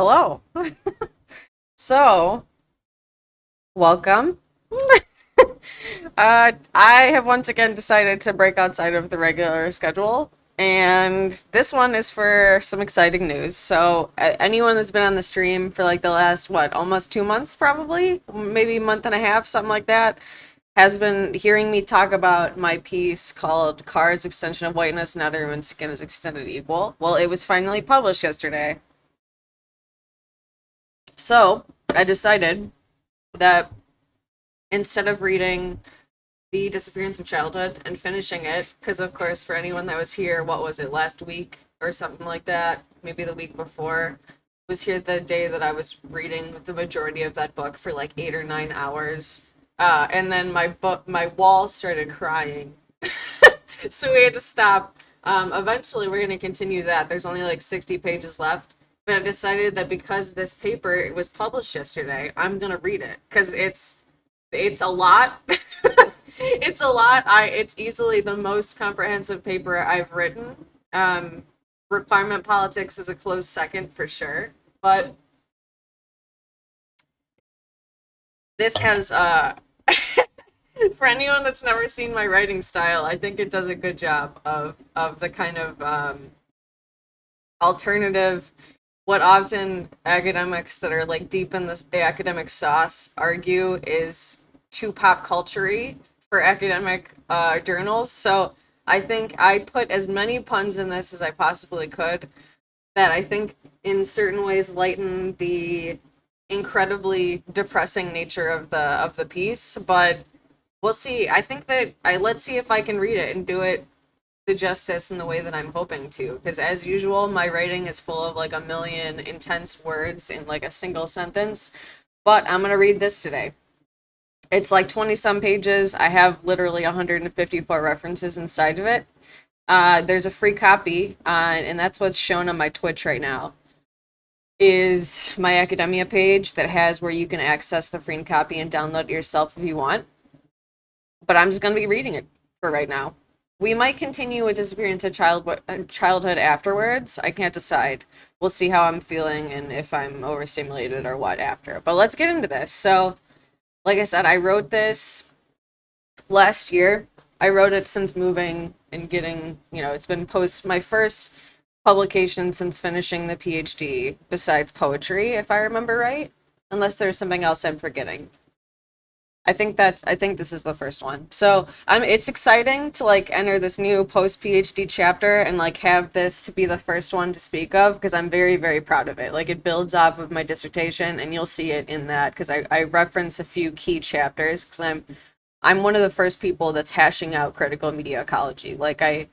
Hello. So, welcome. I have once again decided to break outside of the regular schedule, and this one is for some exciting news. So, anyone that's been on the stream for like the last, what, almost 2 months, probably, maybe a month and a half, something like that, has been hearing me talk about my piece called Cars Extension of Whiteness, Not Everyone's Skin is Extended Equal. Well, it was finally published yesterday. So, I decided that instead of reading The Disappearance of Childhood and finishing it, because of course, for anyone that was here, what was it, last week or something like that, maybe the week before, was here the day that I was reading the majority of that book for like 8 or 9 hours. And then my wall started crying. So we had to stop. Eventually, we're going to continue that. There's only like 60 pages left. But I decided that because this paper was published yesterday, I'm going to read it because it's a lot. It's a lot. It's easily the most comprehensive paper I've written. Um, Requirement politics is a close second for sure. But this has for anyone that's never seen my writing style, I think it does a good job of the kind of alternative, what often academics that are like deep in the academic sauce argue is too pop culture for academic journals. So I think I put as many puns in this as I possibly could that I think in certain ways lighten the incredibly depressing nature of the piece. But we'll see. I think that I let's see if I can read it and do it the justice in the way that I'm hoping to. Because as usual, my writing is full of like a million intense words in like a single sentence. But I'm gonna read this today. It's like 20 some pages. I have literally 154 references inside of it. There's a free copy, and that's what's shown on my Twitch right now. Is my academia page that has where you can access the free copy and download it yourself if you want. But I'm just going to be reading it for right now. We might continue with Disappearance of Childhood afterwards. I can't decide. We'll see how I'm feeling and if I'm overstimulated or what after. But let's get into this. So, like I said, I wrote this last year. I wrote it since moving and getting, it's been my first publication since finishing the PhD, besides poetry, if I remember right. Unless there's something else I'm forgetting. I think this is the first one. So it's exciting to like enter this new post PhD chapter and like have this to be the first one to speak of because I'm very, very proud of it. Like it builds off of my dissertation and you'll see it in that because I reference a few key chapters because I'm one of the first people that's hashing out critical media ecology. I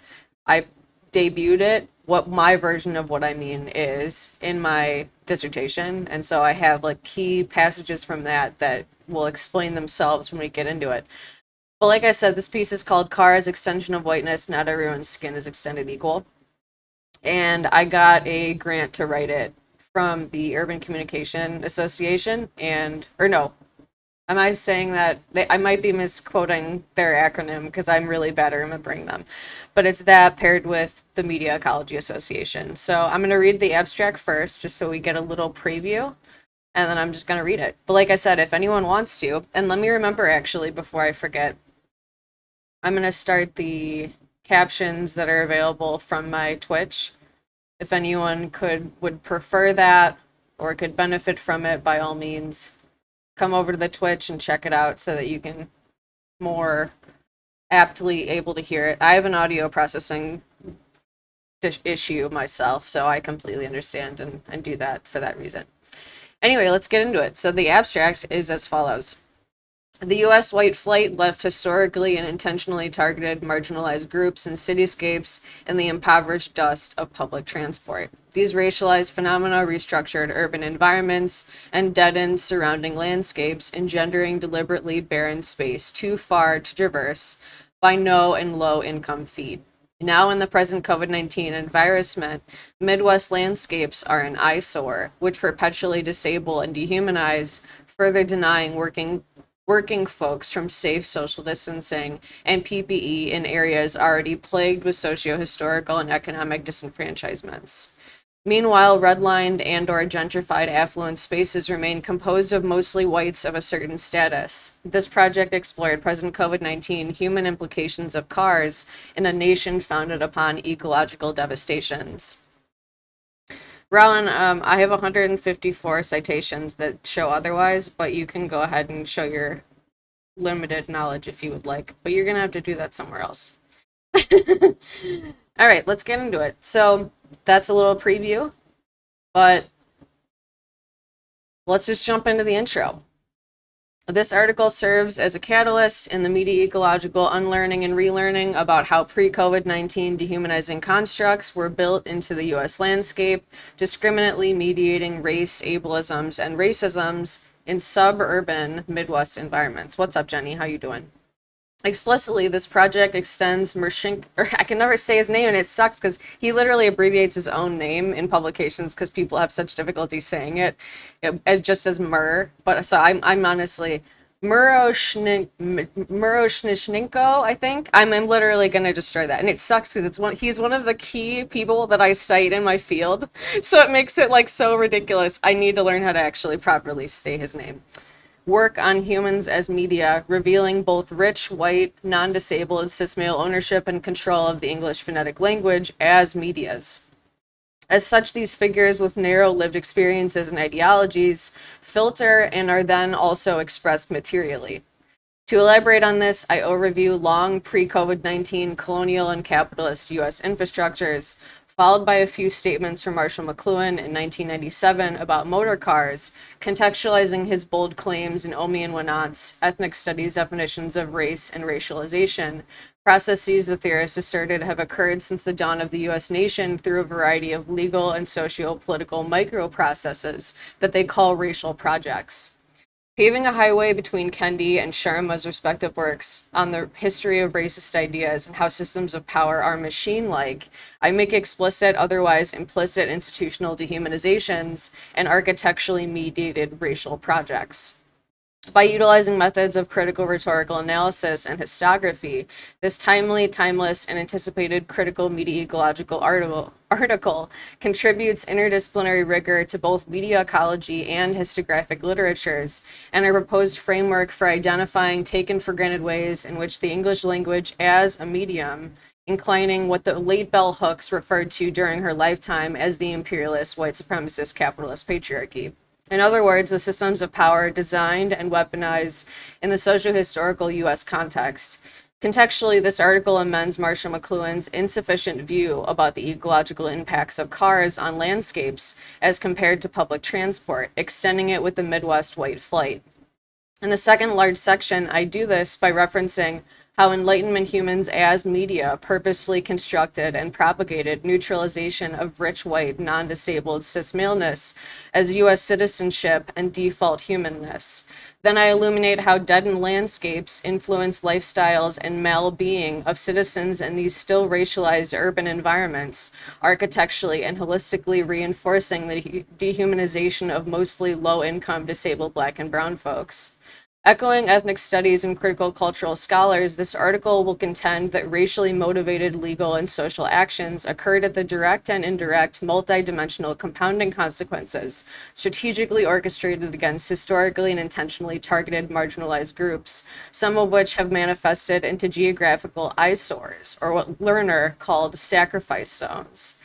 debuted it, what my version of what I mean is in my dissertation, and so I have like key passages from that will explain themselves when we get into it. But like I said, this piece is called Cars Extension of Whiteness, Not Everyone's Skin is Extended Equal. And I got a grant to write it from the Urban Communication Association or no, am I saying that I might be misquoting their acronym because I'm really bad at remembering them, but it's that paired with the Media Ecology Association. So I'm going to read the abstract first, just so we get a little preview, and then I'm just going to read it. But like I said, if anyone wants to, and let me remember actually before I forget, I'm going to start the captions that are available from my Twitch. If anyone would prefer that or could benefit from it, by all means, come over to the Twitch and check it out so that you can more aptly able to hear it. I have an audio processing issue myself, so I completely understand and do that for that reason. Anyway, let's get into it. So the abstract is as follows. The U.S. white flight left historically and intentionally targeted marginalized groups and cityscapes in the impoverished dust of public transport. These racialized phenomena restructured urban environments and deadened surrounding landscapes, engendering deliberately barren space too far to traverse by no and low income feet. Now, in the present COVID-19 environment, Midwest landscapes are an eyesore, which perpetually disable and dehumanize, further denying working folks from safe social distancing and PPE in areas already plagued with socio-historical and economic disenfranchisements. Meanwhile, redlined and/or gentrified affluent spaces remain composed of mostly whites of a certain status. This project explored present COVID-19 human implications of cars in a nation founded upon ecological devastations. Rowan, I have 154 citations that show otherwise, but you can go ahead and show your limited knowledge if you would like, but you're gonna have to do that somewhere else. All right, let's get into it. So that's a little preview, but let's just jump into the intro. This article serves as a catalyst in the media ecological unlearning and relearning about how pre-COVID-19 dehumanizing constructs were built into the US landscape, discriminately mediating race, ableisms, and racisms in suburban Midwest environments. What's up, Jenny? How you doing? Explicitly, this project extends Mershink, or I can never say his name, and it sucks because he literally abbreviates his own name in publications because people have such difficulty saying it just as Mur. But so I'm honestly Muroshnichenko, I think. I'm literally gonna destroy that, and it sucks because he's one of the key people that I cite in my field, so it makes it like so ridiculous. I need to learn how to actually properly say his name. Work on humans as media, revealing both rich, white, non-disabled, cis-male ownership and control of the English phonetic language as medias. As such, these figures with narrow lived experiences and ideologies filter and are then also expressed materially. To elaborate on this, I overview long pre-COVID-19 colonial and capitalist U.S. infrastructures, followed by a few statements from Marshall McLuhan in 1997 about motor cars, contextualizing his bold claims in Omi and Winant's ethnic studies definitions of race and racialization, processes the theorists asserted have occurred since the dawn of the U.S. nation through a variety of legal and socio-political micro-processes that they call racial projects. Paving a highway between Kendi and Sharma's respective works on the history of racist ideas and how systems of power are machine-like, I make explicit, otherwise implicit institutional dehumanizations and architecturally mediated racial projects. By utilizing methods of critical rhetorical analysis and histography, this timely, timeless, and anticipated critical media ecological article contributes interdisciplinary rigor to both media ecology and histographic literatures, and a proposed framework for identifying taken for granted ways in which the English language as a medium, inclining what the late bell hooks referred to during her lifetime as the imperialist, white supremacist, capitalist patriarchy. In other words, the systems of power designed and weaponized in the socio-historical U.S. context. Contextually, this article amends Marshall McLuhan's insufficient view about the ecological impacts of cars on landscapes as compared to public transport, extending it with the Midwest white flight. In the second large section, I do this by referencing how Enlightenment humans as media purposefully constructed and propagated neutralization of rich white, non-disabled cis-maleness as U.S. citizenship and default humanness. Then I illuminate how deadened landscapes influence lifestyles and mal-being of citizens in these still racialized urban environments, architecturally and holistically reinforcing the dehumanization of mostly low-income disabled Black and brown folks. Echoing ethnic studies and critical cultural scholars, this article will contend that racially motivated legal and social actions occurred at the direct and indirect multidimensional compounding consequences, strategically orchestrated against historically and intentionally targeted marginalized groups, some of which have manifested into geographical eyesores, or what Lerner called sacrifice zones.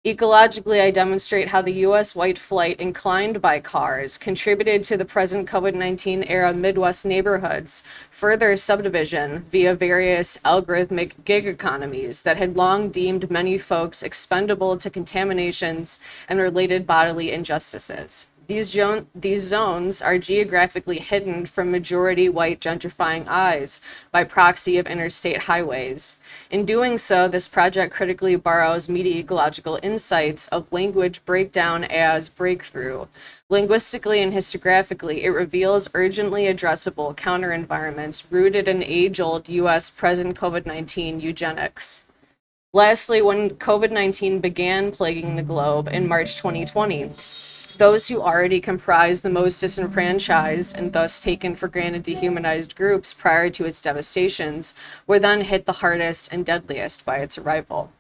Ecologically, I demonstrate how the U.S. white flight inclined by cars contributed to the present COVID-19 era Midwest neighborhoods, further subdivision via various algorithmic gig economies that had long deemed many folks expendable to contaminations and related bodily injustices. These zones are geographically hidden from majority white gentrifying eyes by proxy of interstate highways. In doing so, this project critically borrows media ecological insights of language breakdown as breakthrough. Linguistically and histographically, it reveals urgently addressable counter-environments rooted in age-old U.S. present COVID-19 eugenics. Lastly, when COVID-19 began plaguing the globe in March 2020, those who already comprised the most disenfranchised and thus taken for granted dehumanized groups prior to its devastations were then hit the hardest and deadliest by its arrival.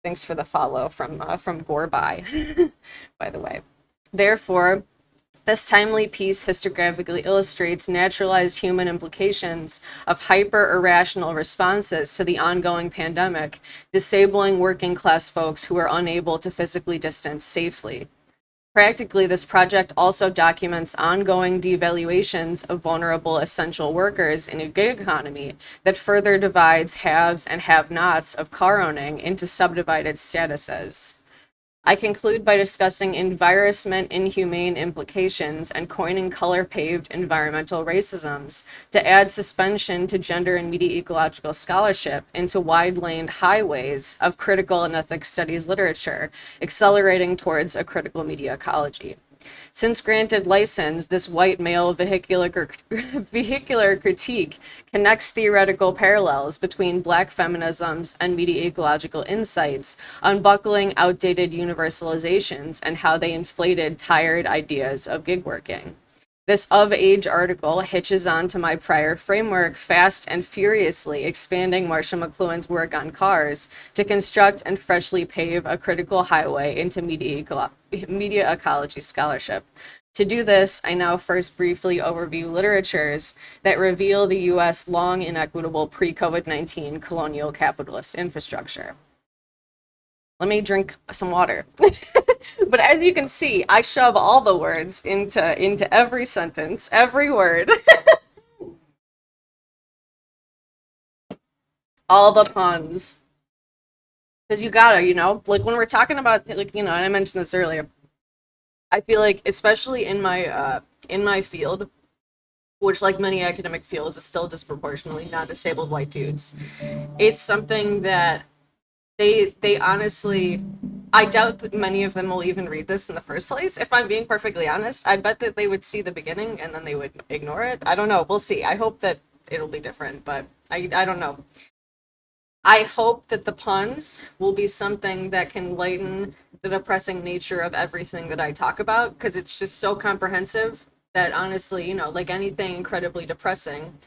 Thanks for the follow from Gorby, by the way. Therefore, this timely piece historiographically illustrates naturalized human implications of hyper irrational responses to the ongoing pandemic, disabling working class folks who are unable to physically distance safely. Practically, this project also documents ongoing devaluations of vulnerable essential workers in a gig economy that further divides haves and have nots of car owning into subdivided statuses. I conclude by discussing environment inhumane implications and coining color paved environmental racisms to add suspension to gender and media ecological scholarship into wide laned highways of critical and ethnic studies literature, accelerating towards a critical media ecology. Since granted license, this white male vehicular critique connects theoretical parallels between black feminisms and media ecological insights, unbuckling outdated universalizations and how they inflated tired ideas of gig working. This of age article hitches on to my prior framework fast and furiously, expanding Marshall McLuhan's work on cars to construct and freshly pave a critical highway into media ecology scholarship. To do this, I now first briefly overview literatures that reveal the US long inequitable pre COVID 19 colonial capitalist infrastructure. Let me drink some water. But as you can see, I shove all the words into every sentence, every word, all the puns. Because you gotta, like when we're talking about, like, and I mentioned this earlier, I feel like, especially in my field, which like many academic fields is still disproportionately non-disabled white dudes, it's something that they honestly, I doubt that many of them will even read this in the first place. If I'm being perfectly honest, I bet that they would see the beginning and then they would ignore it. I don't know. We'll see. I hope that it'll be different, but I don't know. I hope that the puns will be something that can lighten the depressing nature of everything that I talk about, because it's just so comprehensive that honestly, like anything incredibly depressing,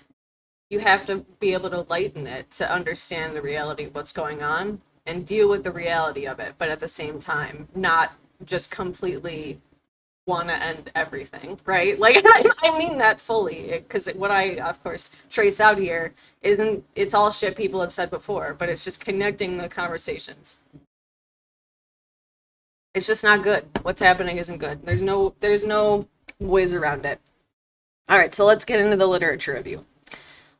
you have to be able to lighten it to understand the reality of what's going on and deal with the reality of it, but at the same time, not just completely want to end everything, right? Like, I mean that fully, because what I, of course, trace out here isn't, it's all shit people have said before, but it's just connecting the conversations. It's just not good. What's happening isn't good. There's no ways around it. All right, so let's get into the literature review.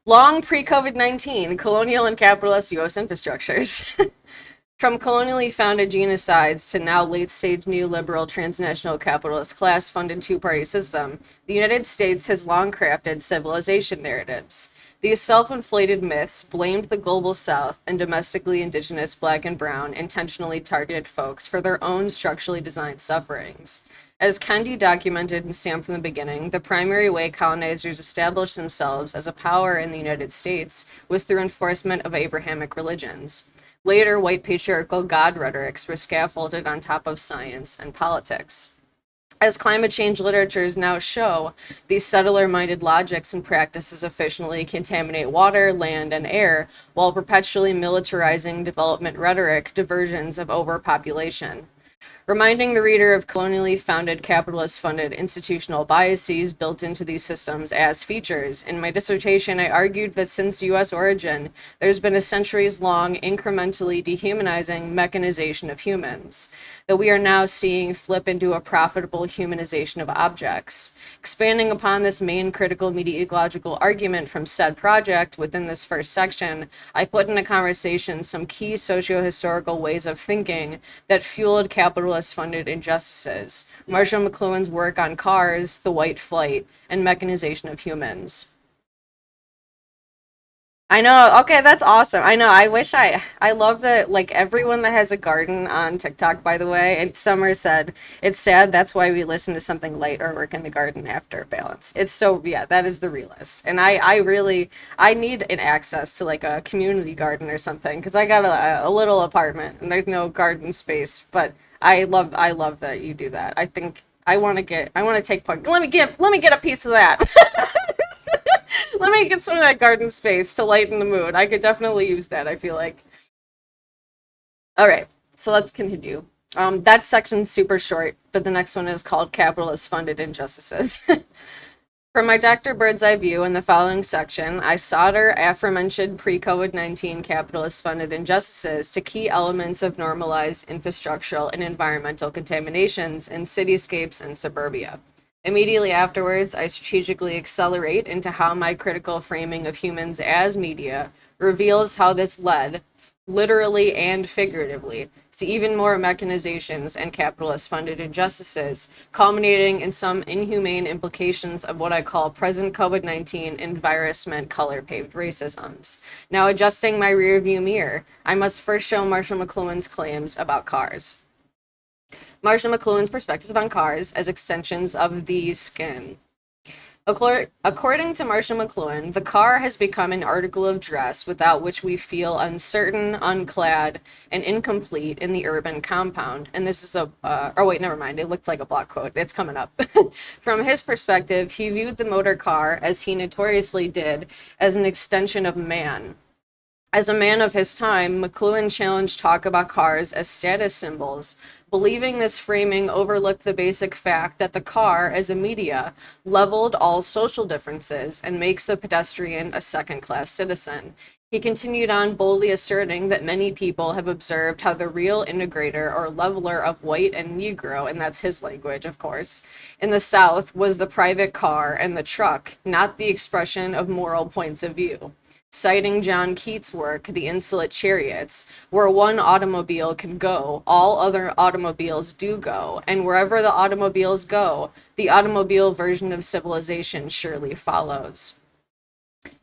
Long pre COVID 19 colonial and capitalist US infrastructures. From colonially founded genocides to now late stage neoliberal transnational capitalist class funded two party system, the United States has long crafted civilization narratives. These self inflated myths blamed the global south and domestically indigenous black and brown intentionally targeted folks for their own structurally designed sufferings. As Kendi documented in Sam from the Beginning, the primary way colonizers established themselves as a power in the United States was through enforcement of Abrahamic religions. Later, white patriarchal God rhetorics were scaffolded on top of science and politics. As climate change literatures now show, these settler minded logics and practices efficiently contaminate water, land, and air while perpetually militarizing development rhetoric diversions of overpopulation. Reminding the reader of colonially founded capitalist funded institutional biases built into these systems as features. In my dissertation, I argued that since US origin, there's been a centuries long incrementally dehumanizing mechanization of humans, that we are now seeing flip into a profitable humanization of objects. Expanding upon this main critical media ecological argument from said project within this first section, I put in a conversation some key socio-historical ways of thinking that fueled capitalist funded injustices. Marshall McLuhan's work on cars, the white flight, and mechanization of humans. I know. Okay, that's awesome. I know. I love that, like everyone that has a garden on TikTok, by the way, and Summer said it's sad that's why we listen to something light or work in the garden after balance. It's so, yeah, that is the realist. And I really I need an access to like a community garden or something because I got a little apartment and there's no garden space, but I love that you do that. I think I want to take part. Let me get a piece of that. Let me get some of that garden space to lighten the mood. I could definitely use that, I feel like. All right. So let's continue. That section's super short, but the next one is called Capitalist Funded Injustices. From my Dr. Bird's Eye view in the following section, I solder aforementioned pre-COVID-19 capitalist-funded injustices to key elements of normalized infrastructural and environmental contaminations in cityscapes and suburbia. Immediately afterwards, I strategically accelerate into how my critical framing of humans as media reveals how this led, literally and figuratively, to even more mechanizations and capitalist funded injustices, culminating in some inhumane implications of what I call present COVID 19 and virus meant color paved racisms. Now, adjusting my rearview mirror, I must first show Marshall McLuhan's claims about cars. Marshall McLuhan's perspective on cars as extensions of the skin. According to Marshall McLuhan, the car has become an article of dress without which we feel uncertain, unclad, and incomplete in the urban compound. And this is oh wait, never mind. It looked like a block quote. It's coming up. From his perspective, he viewed the motor car, as he notoriously did, as an extension of man. As a man of his time, McLuhan challenged talk about cars as status symbols, believing this framing overlooked the basic fact that the car, as a media, leveled all social differences and makes the pedestrian a second-class citizen. He continued on boldly asserting that many people have observed how the real integrator or leveler of white and Negro, and that's his language, of course, in the South was the private car and the truck, not the expression of moral points of view. Citing John Keats' work, The Insolent Chariots, where one automobile can go, all other automobiles do go, and wherever the automobiles go, the automobile version of civilization surely follows.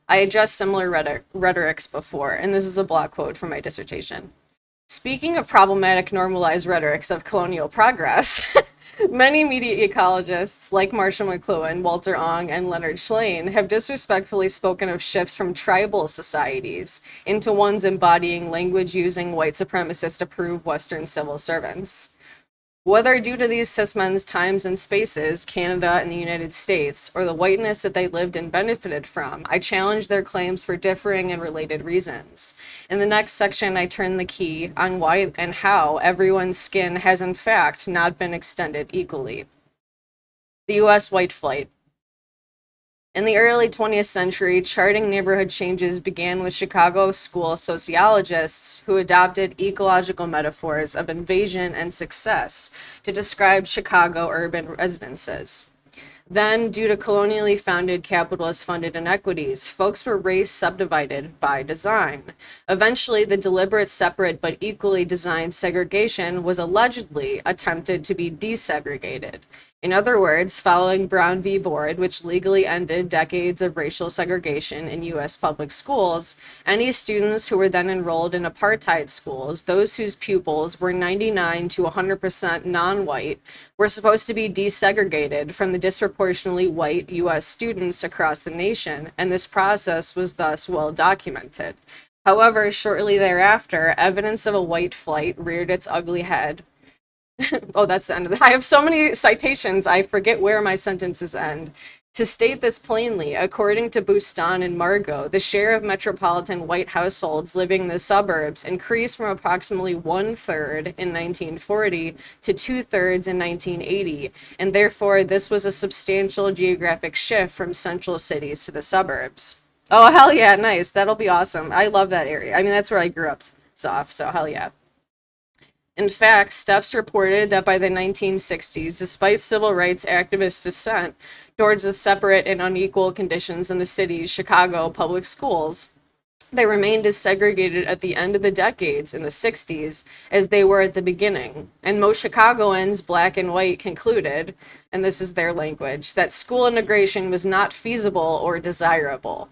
I addressed similar rhetorics before, and this is a block quote from my dissertation. Speaking of problematic normalized rhetorics of colonial progress, many media ecologists like Marshall McLuhan, Walter Ong, and Leonard Schlane have disrespectfully spoken of shifts from tribal societies into ones embodying language-using white supremacist-approved Western civil servants. Whether due to these cis-men's times and spaces, Canada and the United States, or the whiteness that they lived and benefited from, I challenge their claims for differing and related reasons. In the next section, I turn the key on why and how everyone's skin has in fact not been extended equally. The U.S. white flight. In the early 20th century, charting neighborhood changes began with Chicago school sociologists who adopted ecological metaphors of invasion and success to describe Chicago urban residences. Then, due to colonially founded capitalist funded inequities, folks were race subdivided by design. Eventually, the deliberate separate but equally designed segregation was allegedly attempted to be desegregated. In other words, following Brown v. Board, which legally ended decades of racial segregation in U.S. public schools, any students who were then enrolled in apartheid schools, those whose pupils were 99 to 100% non-white, were supposed to be desegregated from the disproportionately white U.S. students across the nation, and this process was thus well documented. However, shortly thereafter, evidence of a white flight reared its ugly head. Oh, that's the end of it. I have so many citations, I forget where my sentences end. To state this plainly, according to Bustan and Margot, the share of metropolitan white households living in the suburbs increased from approximately 1/3 in 1940 to 2/3 in 1980, and therefore this was a substantial geographic shift from central cities to the suburbs. Oh, hell yeah, nice. That'll be awesome. I love that area. I mean, that's where I grew up, so hell yeah. In fact, Steffs reported that by the 1960s, despite civil rights activists' dissent towards the separate and unequal conditions in the city's Chicago public schools, they remained as segregated at the end of the decades in the 60s as they were at the beginning. And most Chicagoans, black and white, concluded, and this is their language, that school integration was not feasible or desirable.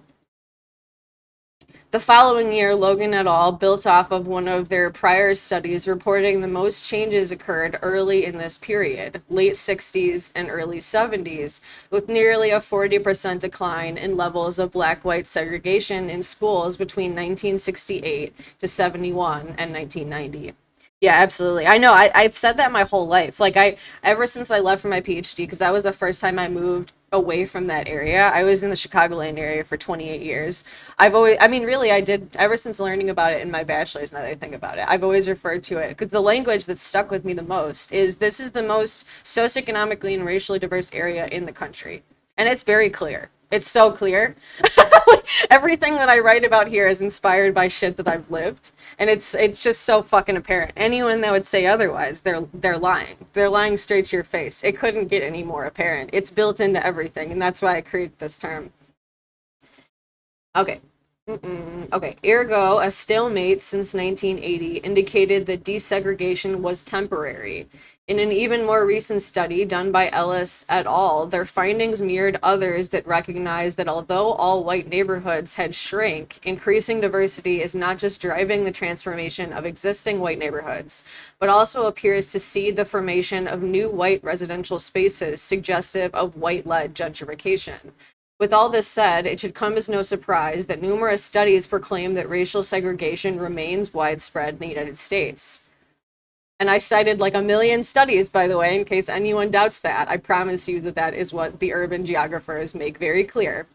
The following year, Logan et al. Built off of one of their prior studies reporting the most changes occurred early in this period, late 60s and early 70s, with nearly a 40% decline in levels of black-white segregation in schools between 1968 to 71 and 1990. Yeah, absolutely. I know. I've said that my whole life. Like ever since I left for my PhD, because that was the first time I moved away from that area. I was in the Chicagoland area for 28 years. I've always, I mean, really, I did ever since learning about it in my bachelor's. Now that I think about it, I've always referred to it because the language that stuck with me the most is this is the most socioeconomically and racially diverse area in the country. And it's very clear. It's so clear. Everything that I write about here is inspired by shit that I've lived, and it's just so fucking apparent. Anyone that would say otherwise, they're lying. They're lying straight to your face. It couldn't get any more apparent. It's built into everything, and that's why I created this term. Okay. Okay. Ergo, a stalemate since 1980 indicated that desegregation was temporary. In an even more recent study done by Ellis et al., their findings mirrored others that recognized that although all white neighborhoods had shrank, increasing diversity is not just driving the transformation of existing white neighborhoods, but also appears to seed the formation of new white residential spaces suggestive of white-led gentrification. With all this said, it should come as no surprise that numerous studies proclaim that racial segregation remains widespread in the United States. And I cited like a million studies, by the way, in case anyone doubts that. I promise you that that is what the urban geographers make very clear.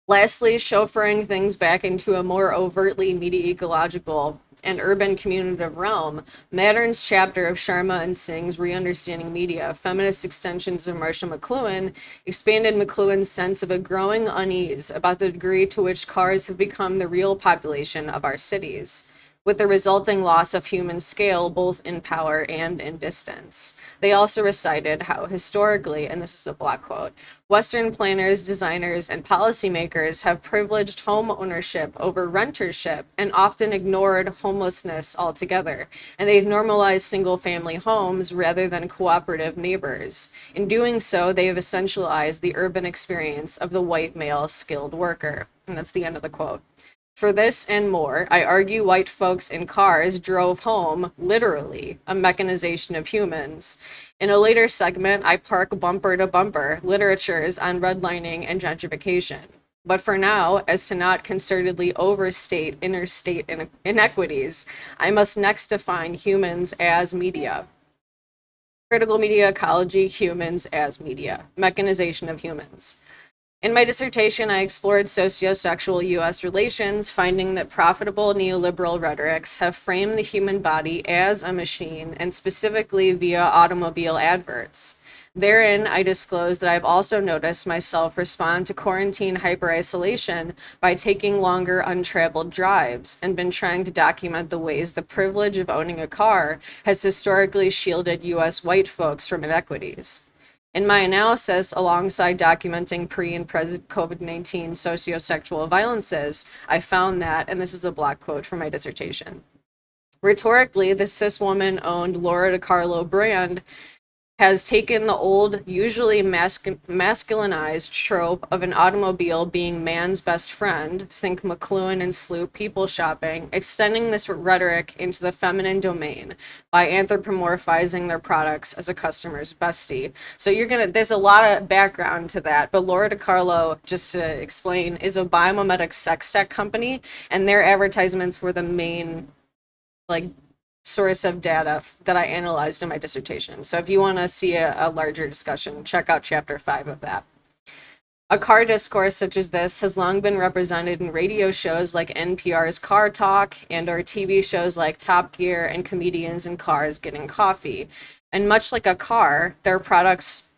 Lastly, chauffeuring things back into a more overtly media ecological and urban communicative realm, Mattern's chapter of Sharma and Singh's Re-Understanding Media, Feminist Extensions of Marsha McLuhan, expanded McLuhan's sense of a growing unease about the degree to which cars have become the real population of our cities, with the resulting loss of human scale both in power and in distance. They also recited how historically, and this is a block quote, Western planners, designers, and policymakers have privileged home ownership over rentership and often ignored homelessness altogether, and they've normalized single-family homes rather than cooperative neighbors. In doing so, they have essentialized the urban experience of the white male skilled worker. And that's the end of the quote. For this and more, I argue white folks in cars drove home, literally, a mechanization of humans. In a later segment, I park bumper to bumper literatures on redlining and gentrification. But for now, as to not concertedly overstate interstate inequities, I must next define humans as media. Critical media ecology, humans as media, mechanization of humans. In my dissertation, I explored sociosexual US relations, finding that profitable neoliberal rhetorics have framed the human body as a machine, and specifically via automobile adverts. Therein, I disclosed that I've also noticed myself respond to quarantine hyper-isolation by taking longer untraveled drives, and been trying to document the ways the privilege of owning a car has historically shielded US white folks from inequities. In my analysis, alongside documenting pre and present COVID-19 sociosexual violences, I found that, and this is a block quote from my dissertation, rhetorically, the cis woman owned Laura DiCarlo brand has taken the old, usually masculinized trope of an automobile being man's best friend, think McLuhan and Sloop people shopping, extending this rhetoric into the feminine domain by anthropomorphizing their products as a customer's bestie. So there's a lot of background to that, but Laura DiCarlo, just to explain, is a biomimetic sex tech company, and their advertisements were the main, like, source of data that I analyzed in my dissertation. So if you want to see a larger discussion, check out chapter 5 of that. A car discourse such as this has long been represented in radio shows like NPR's Car Talk and/or TV shows like Top Gear and comedians in cars getting coffee. And much like a car, their products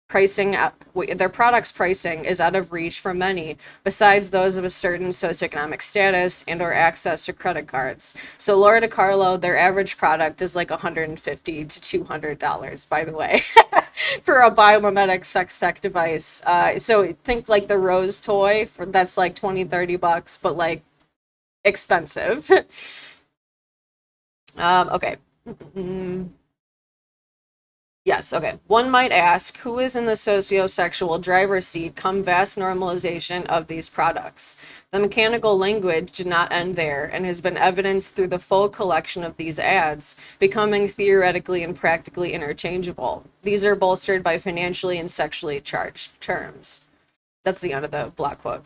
pricing is out of reach for many, besides those of a certain socioeconomic status and or access to credit cards. So Laura DiCarlo, their average product is like $150 to $200, by the way, for a biomimetic sex tech device. So think like the Rose toy that's like 20, $30, but like expensive. Okay. Yes, okay. One might ask, who is in the sociosexual driver's seat come vast normalization of these products? The mechanical language did not end there and has been evidenced through the full collection of these ads, becoming theoretically and practically interchangeable. These are bolstered by financially and sexually charged terms. That's the end of the block quote.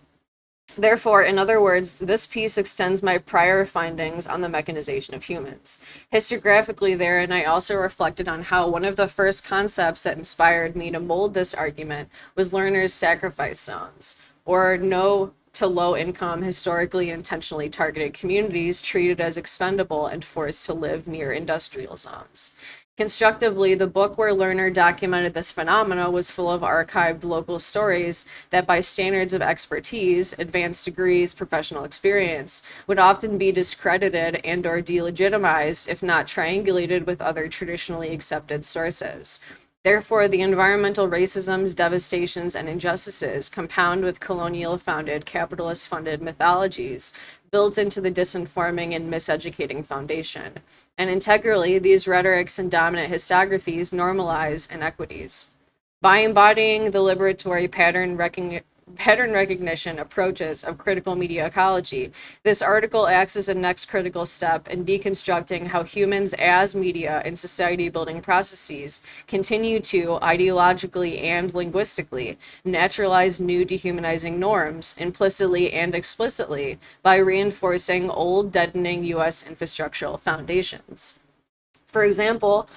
Therefore, in other words, this piece extends my prior findings on the mechanization of humans. Historiographically, therein, I also reflected on how one of the first concepts that inspired me to mold this argument was Lerner's sacrifice zones, or no to low income, historically and intentionally targeted communities treated as expendable and forced to live near industrial zones. Constructively, the book where Lerner documented this phenomena was full of archived local stories that, by standards of expertise, advanced degrees, professional experience, would often be discredited and or delegitimized if not triangulated with other traditionally accepted sources. Therefore, the environmental racisms, devastations, and injustices compound with colonial founded, capitalist funded mythologies built into the disinforming and miseducating foundation. And integrally, these rhetorics and dominant historiographies normalize inequities. By embodying the liberatory pattern recognition approaches of critical media ecology, this article acts as a next critical step in deconstructing how humans as media and society building processes continue to, ideologically and linguistically, naturalize new dehumanizing norms, implicitly and explicitly, by reinforcing old, deadening US infrastructural foundations. For example,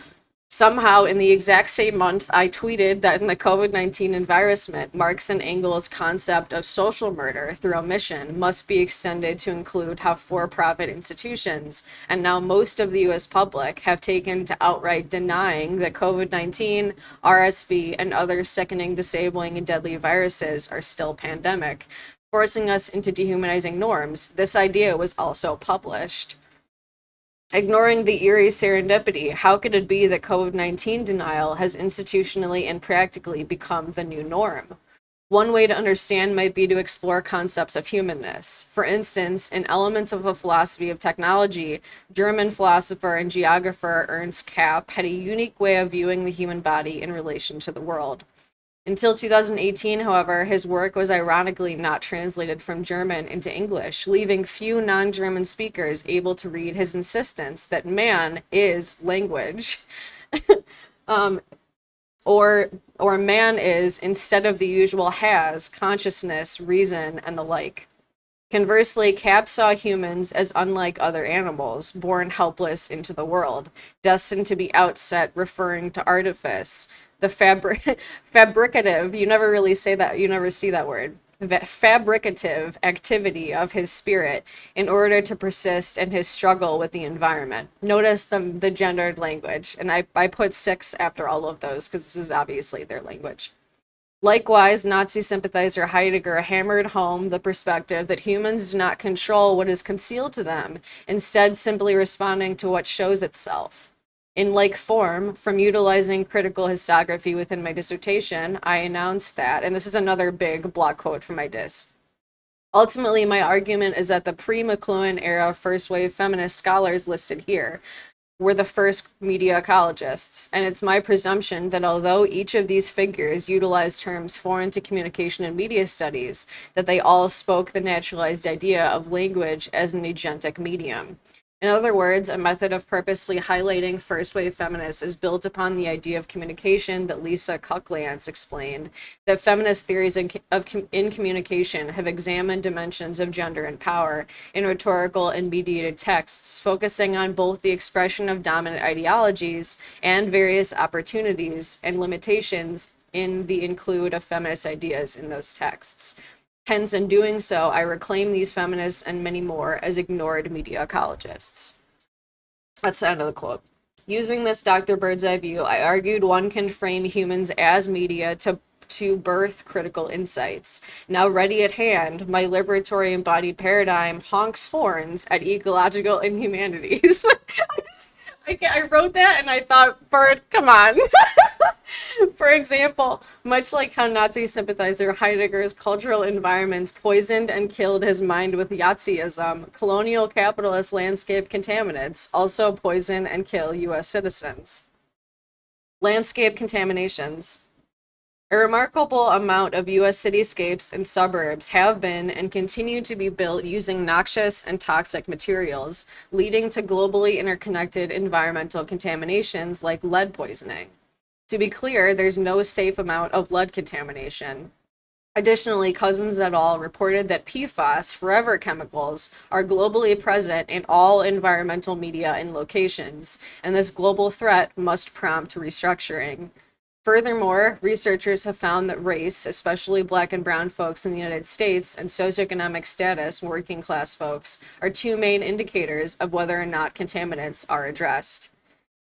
somehow, in the exact same month, I tweeted that in the COVID-19 environment, Marx and Engels' concept of social murder through omission must be extended to include how for profit institutions, and now most of the US public, have taken to outright denying that COVID-19, RSV, and other sickening, disabling, and deadly viruses are still pandemic, forcing us into dehumanizing norms. This idea was also published. Ignoring the eerie serendipity, how could it be that COVID-19 denial has institutionally and practically become the new norm? One way to understand might be to explore concepts of humanness. For instance, in Elements of a Philosophy of Technology, German philosopher and geographer Ernst Kapp had a unique way of viewing the human body in relation to the world. Until 2018, however, his work was ironically not translated from German into English, leaving few non German speakers able to read his insistence that man is language. um, or man is, instead of the usual has, consciousness, reason, and the like. Conversely, Cap saw humans as unlike other animals, born helpless into the world, destined to be outset, referring to artifice, the fabricative, you never really say that, you never see that word, fabricative activity of his spirit in order to persist in his struggle with the environment. Notice the gendered language, and I put six after all of those because this is obviously their language. Likewise, Nazi sympathizer Heidegger hammered home the perspective that humans do not control what is concealed to them, instead simply responding to what shows itself. In like form, from utilizing critical historiography within my dissertation, I announced that, and this is another big block quote from my diss. Ultimately, my argument is that the pre-McLuhan era first wave feminist scholars listed here were the first media ecologists, and it's my presumption that although each of these figures utilized terms foreign to communication and media studies, that they all spoke the naturalized idea of language as an agentic medium. In other words, a method of purposely highlighting first wave feminists is built upon the idea of communication that Lisa Kucklance explained, that feminist theories in communication have examined dimensions of gender and power in rhetorical and mediated texts, focusing on both the expression of dominant ideologies and various opportunities and limitations in the include of feminist ideas in those texts. Hence, in doing so, I reclaim these feminists and many more as ignored media ecologists. That's the end of the quote. Using this Dr. Bird's eye view, I argued one can frame humans as media to birth critical insights. Now ready at hand, my liberatory embodied paradigm honks horns at ecological inhumanities. I wrote that and I thought, Bird, come on. For example, much like how Nazi sympathizer Heidegger's cultural environments poisoned and killed his mind with Yazidism, colonial capitalist landscape contaminants also poison and kill US citizens. Landscape contaminations. A remarkable amount of US cityscapes and suburbs have been and continue to be built using noxious and toxic materials, leading to globally interconnected environmental contaminations like lead poisoning. To be clear, there's no safe amount of lead contamination. Additionally, Cousins et al. Reported that PFAS, forever chemicals, are globally present in all environmental media and locations, and this global threat must prompt restructuring. Furthermore, researchers have found that race, especially black and brown folks in the United States, and socioeconomic status, working class folks, are two main indicators of whether or not contaminants are addressed.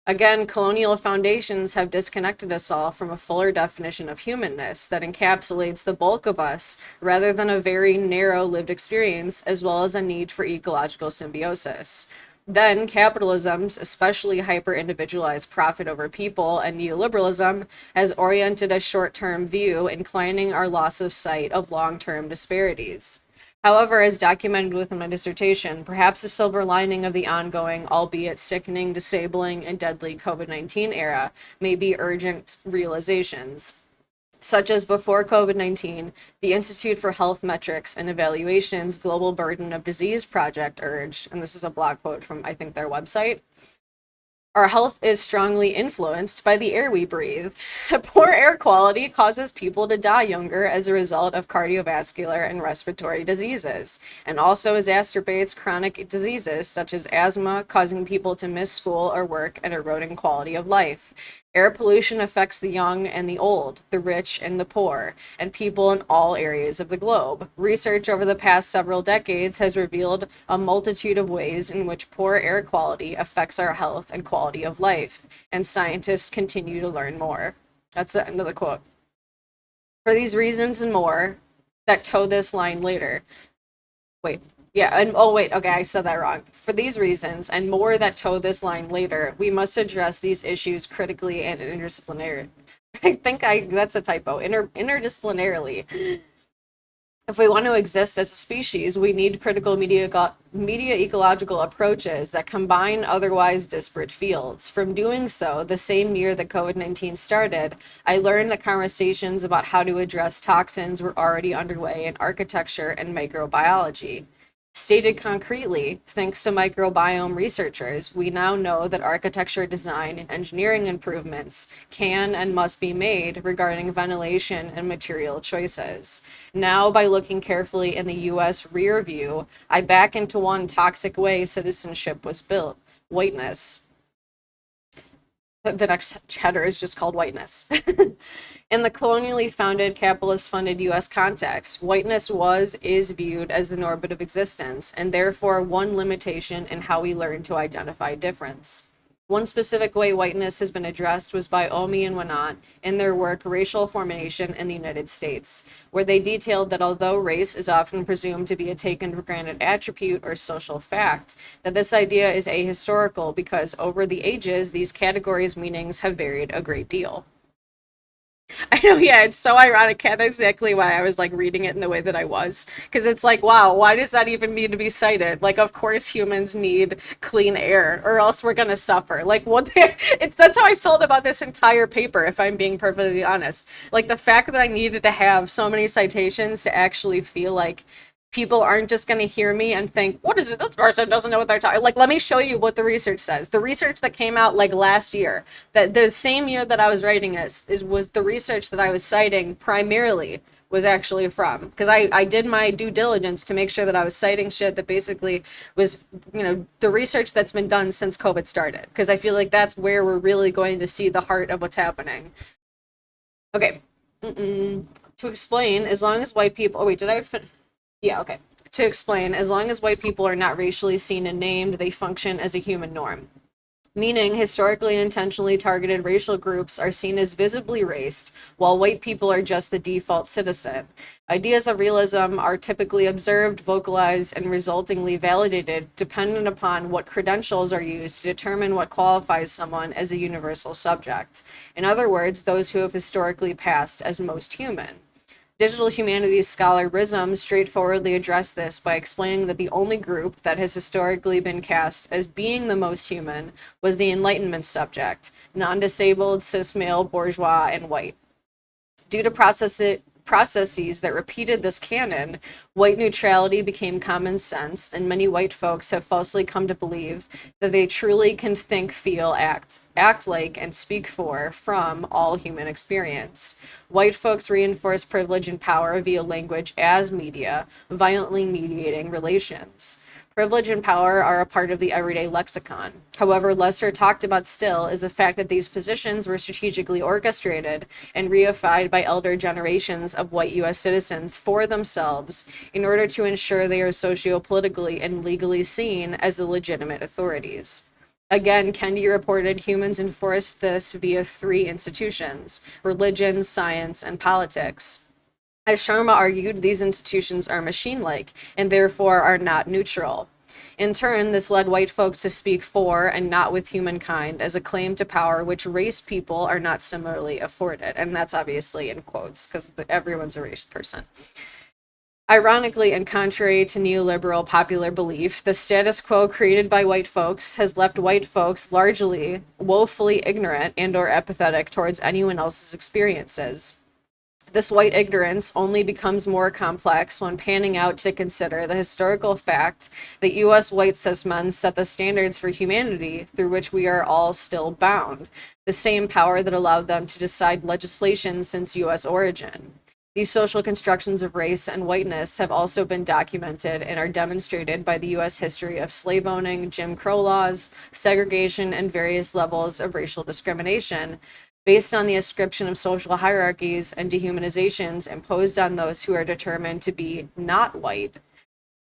Again, colonial foundations have disconnected us all from a fuller definition of humanness that encapsulates the bulk of us rather than a very narrow lived experience, as well as a need for ecological symbiosis. Then, capitalism's, especially hyper individualized profit over people, and neoliberalism has oriented a short term view, inclining our loss of sight of long term disparities. However, as documented within my dissertation, perhaps a silver lining of the ongoing, albeit sickening, disabling, and deadly COVID-19 era may be urgent realizations, such as before COVID-19, the Institute for Health Metrics and Evaluation's Global Burden of Disease Project urged, and this is a block quote from, I think, their website, our health is strongly influenced by the air we breathe. Poor air quality causes people to die younger as a result of cardiovascular and respiratory diseases, and also exacerbates chronic diseases such as asthma, causing people to miss school or work and eroding quality of life. Air pollution affects the young and the old, the rich and the poor, and people in all areas of the globe. Research over the past several decades has revealed a multitude of ways in which poor air quality affects our health and quality of life, and scientists continue to learn more. That's the end of the quote. For these reasons and more that toe this line later, wait, yeah, and oh wait, okay, I said that wrong. For these reasons and more that toe this line later, we must address these issues critically and interdisciplinarily. That's a typo. Interdisciplinarily. If we want to exist as a species, we need critical media ecological approaches that combine otherwise disparate fields. From doing so, the same year that COVID-19 started, I learned that conversations about how to address toxins were already underway in architecture and microbiology. Stated concretely, thanks to microbiome researchers, we now know that architecture design and engineering improvements can and must be made regarding ventilation and material choices. Now, by looking carefully in the US rear view, I back into one toxic way citizenship was built: whiteness. The next header is just called whiteness. In the colonially founded, capitalist funded US context, whiteness is viewed as the normative of existence, and therefore one limitation in how we learn to identify difference. One specific way whiteness has been addressed was by Omi and Wanat in their work Racial Formation in the United States, where they detailed that although race is often presumed to be a taken for granted attribute or social fact, that this idea is ahistorical because over the ages, these categories' meanings have varied a great deal. I know, yeah, it's so ironic. That's exactly why I was like reading it in the way that I was. Because it's like, wow, why does that even need to be cited? Like, of course humans need clean air, or else we're gonna suffer. Like, it's that's how I felt about this entire paper, if I'm being perfectly honest. Like the fact that I needed to have so many citations to actually feel like people aren't just going to hear me and think, what is it? This person doesn't know what they're talking. Like, let me show you what the research says. The research that came out like last year, that the same year that I was writing this, was the research that I was citing primarily was actually from, because I did my due diligence to make sure that I was citing shit that basically was, the research that's been done since COVID started, because I feel like that's where we're really going to see the heart of what's happening. Okay. To explain, as long as white people, oh wait, did I yeah, okay. To explain, as long as white people are not racially seen and named, they function as a human norm. Meaning, historically and intentionally targeted racial groups are seen as visibly raced, while white people are just the default citizen. Ideas of realism are typically observed, vocalized, and resultingly validated, dependent upon what credentials are used to determine what qualifies someone as a universal subject. In other words, those who have historically passed as most human. Digital humanities scholar Rism straightforwardly addressed this by explaining that the only group that has historically been cast as being the most human was the Enlightenment subject, non-disabled, cis male, bourgeois, and white. Due to processes that repeated this canon, white neutrality became common sense, and many white folks have falsely come to believe that they truly can think, feel, act like, and speak for, from all human experience. White folks reinforce privilege and power via language as media, violently mediating relations. Privilege and power are a part of the everyday lexicon. However, lesser talked about still is the fact that these positions were strategically orchestrated and reified by elder generations of white US citizens for themselves in order to ensure they are sociopolitically and legally seen as the legitimate authorities. Again, Kendi reported humans enforced this via three institutions: religion, science, and politics. As Sharma argued, these institutions are machine-like and therefore are not neutral. In turn, this led white folks to speak for and not with humankind as a claim to power which race people are not similarly afforded. And that's obviously in quotes because everyone's a race person. Ironically, and contrary to neoliberal popular belief, the status quo created by white folks has left white folks largely woefully ignorant and or apathetic towards anyone else's experiences. This white ignorance only becomes more complex when panning out to consider the historical fact that US white cis men set the standards for humanity through which we are all still bound, the same power that allowed them to decide legislation since US origin. These social constructions of race and whiteness have also been documented and are demonstrated by the US history of slave owning, Jim Crow laws, segregation, and various levels of racial discrimination, based on the ascription of social hierarchies and dehumanizations imposed on those who are determined to be not white.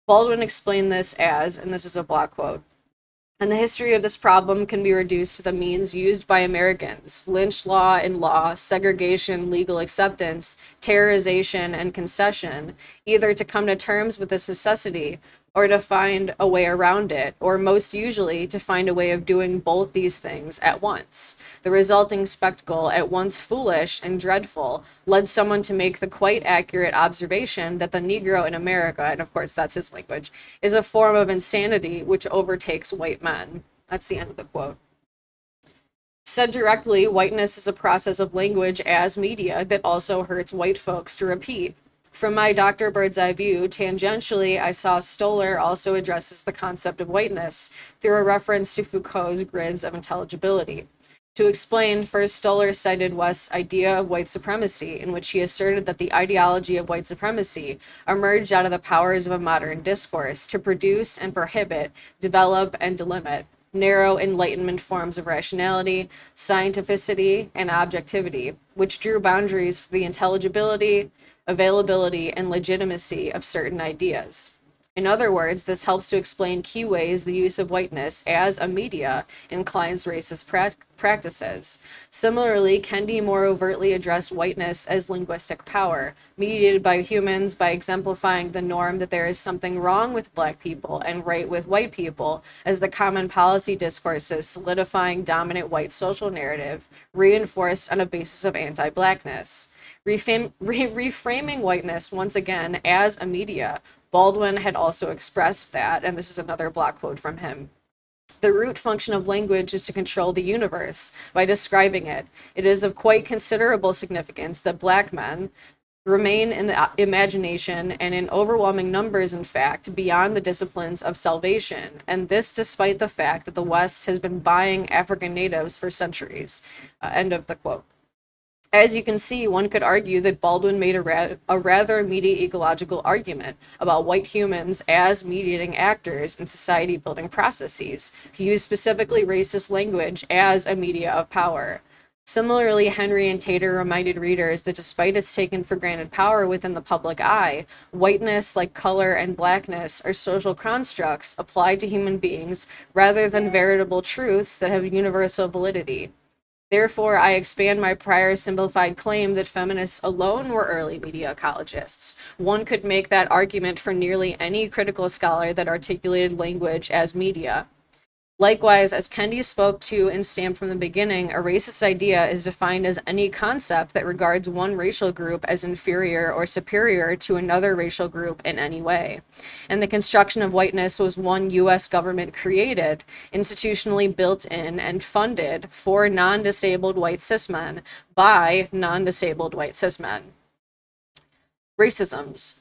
Baldwin explained this as, and this is a block quote, and the history of this problem can be reduced to the means used by Americans: lynch law and law, segregation, legal acceptance, terrorization, and concession, either to come to terms with this necessity or to find a way around it, or most usually to find a way of doing both these things at once. The resulting spectacle, at once foolish and dreadful, led someone to make the quite accurate observation that the Negro in America, and of course that's his language, is a form of insanity which overtakes white men. That's the end of the quote. Said directly, whiteness is a process of language as media that also hurts white folks to repeat. From my Dr. Bird's eye view, tangentially, I saw Stoller also addresses the concept of whiteness through a reference to Foucault's grids of intelligibility. To explain, first Stoller cited West's idea of white supremacy, in which he asserted that the ideology of white supremacy emerged out of the powers of a modern discourse to produce and prohibit, develop and delimit narrow Enlightenment forms of rationality, scientificity, and objectivity, which drew boundaries for the intelligibility, availability, and legitimacy of certain ideas. In other words, this helps to explain key ways the use of whiteness as a media inclines racist practices. Similarly, Kendi more overtly addressed whiteness as linguistic power, mediated by humans by exemplifying the norm that there is something wrong with black people and right with white people as the common policy discourses solidifying dominant white social narrative, reinforced on a basis of anti-blackness. Reframing whiteness once again as a media, Baldwin had also expressed that, and this is another block quote from him. The root function of language is to control the universe by describing it. It is of quite considerable significance that black men remain in the imagination and in overwhelming numbers, in fact, beyond the disciplines of salvation, and this despite the fact that the West has been buying African natives for centuries. End of the quote. As you can see, one could argue that Baldwin made a rather media ecological argument about white humans as mediating actors in society building processes. He used specifically racist language as a media of power. Similarly, Henry and Tater reminded readers that despite its taken for granted power within the public eye, whiteness, like color and blackness, are social constructs applied to human beings rather than veritable truths that have universal validity. Therefore, I expand my prior simplified claim that feminists alone were early media ecologists. One could make that argument for nearly any critical scholar that articulated language as media. Likewise, as Kendi spoke to and stamped from the beginning, a racist idea is defined as any concept that regards one racial group as inferior or superior to another racial group in any way. And the construction of whiteness was one US government created, institutionally built in, and funded for non-disabled white cis men by non-disabled white cis men. Racisms.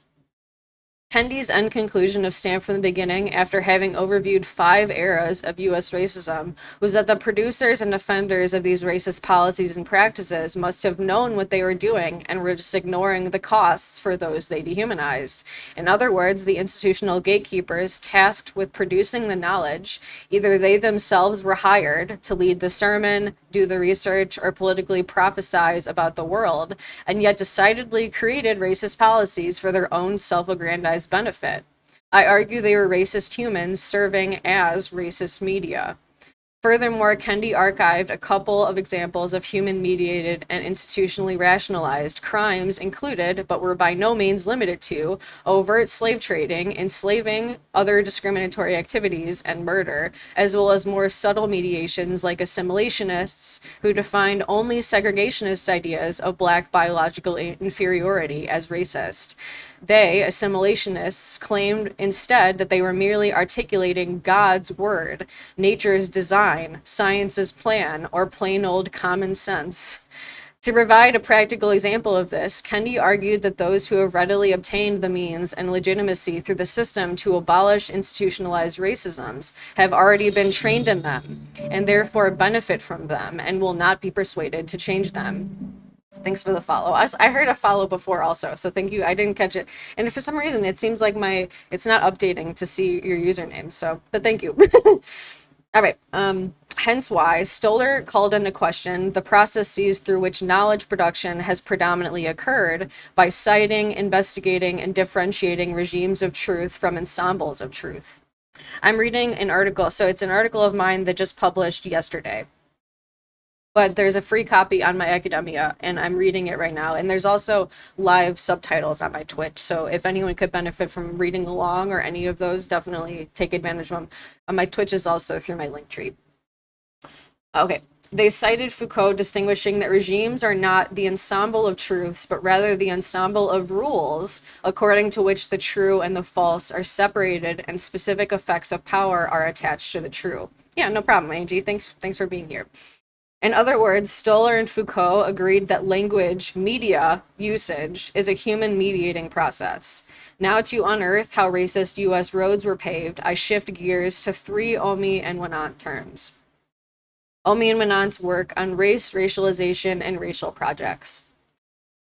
Kendi's end conclusion of Stand from the Beginning, after having overviewed 5 eras of US racism, was that the producers and defenders of these racist policies and practices must have known what they were doing and were just ignoring the costs for those they dehumanized. In other words, the institutional gatekeepers tasked with producing the knowledge, either they themselves were hired to lead the sermon, do the research, or politically prophesize about the world, and yet decidedly created racist policies for their own self-aggrandized benefit. I argue they were racist humans serving as racist media. Furthermore, Kendi archived a couple of examples of human-mediated and institutionally rationalized crimes included, but were by no means limited to, overt slave trading, enslaving, other discriminatory activities, and murder, as well as more subtle mediations like assimilationists, who defined only segregationist ideas of black biological inferiority as racist. They, assimilationists, claimed instead that they were merely articulating God's word, nature's design, science's plan, or plain old common sense. To provide a practical example of this, Kendi argued that those who have readily obtained the means and legitimacy through the system to abolish institutionalized racisms have already been trained in them, and therefore benefit from them, and will not be persuaded to change them. Thanks for the follow. I heard a follow before also, so thank you. I didn't catch it, and for some reason it seems like it's not updating to see your username. So, but thank you. All right. Hence why Stoller called into question the processes through which knowledge production has predominantly occurred by citing, investigating, and differentiating regimes of truth from ensembles of truth. I'm reading an article, so it's an article of mine that just published yesterday, but there's a free copy on my academia and I'm reading it right now, and there's also live subtitles on my Twitch, so if anyone could benefit from reading along or any of those, definitely take advantage of them. My Twitch is also through my link tree. Okay. They cited Foucault distinguishing that regimes are not the ensemble of truths, but rather the ensemble of rules according to which the true and the false are separated and specific effects of power are attached to the true. Yeah, no problem, Angie. Thanks for being here. In other words, Stoller and Foucault agreed that language, media, usage is a human mediating process. Now, to unearth how racist US roads were paved, I shift gears to 3 Omi and Winant terms. Omi and Winant's work on race, racialization, and racial projects.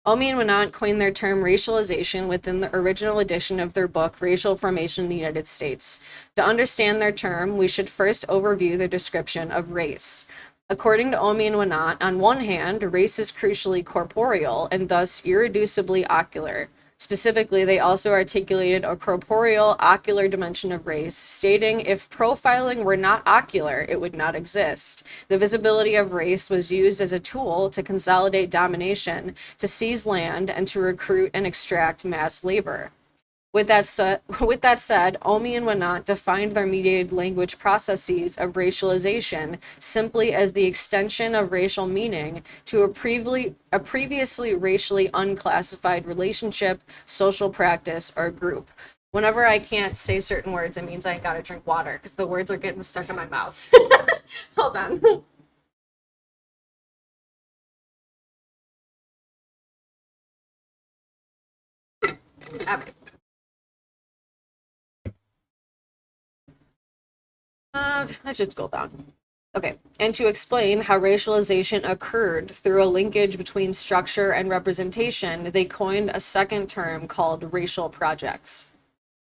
Omi and Winant coined their term racialization within the original edition of their book, Racial Formation in the United States. To understand their term, we should first overview the description of race. According to Omi and Winant, on one hand, race is crucially corporeal and thus irreducibly ocular. Specifically, they also articulated a corporeal, ocular dimension of race, stating if profiling were not ocular, it would not exist. The visibility of race was used as a tool to consolidate domination, to seize land, and to recruit and extract mass labor. With that said, Omi and Winant defined their mediated language processes of racialization simply as the extension of racial meaning to a previously racially unclassified relationship, social practice, or group. Whenever I can't say certain words, it means I gotta drink water because the words are getting stuck in my mouth. Hold on. Okay. Let's just scroll down. Okay, and to explain how racialization occurred through a linkage between structure and representation, they coined a second term called racial projects.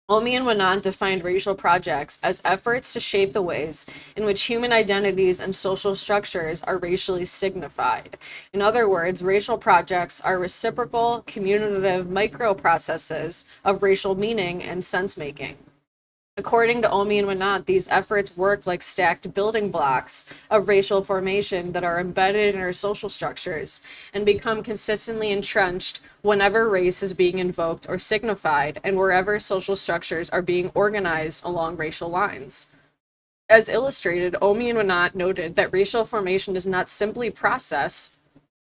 Omi and Winant defined racial projects as efforts to shape the ways in which human identities and social structures are racially signified. In other words, racial projects are reciprocal, commutative micro-processes of racial meaning and sense-making. According to Omi and Winant, these efforts work like stacked building blocks of racial formation that are embedded in our social structures and become consistently entrenched whenever race is being invoked or signified and wherever social structures are being organized along racial lines. As illustrated, Omi and Winant noted that racial formation does not simply process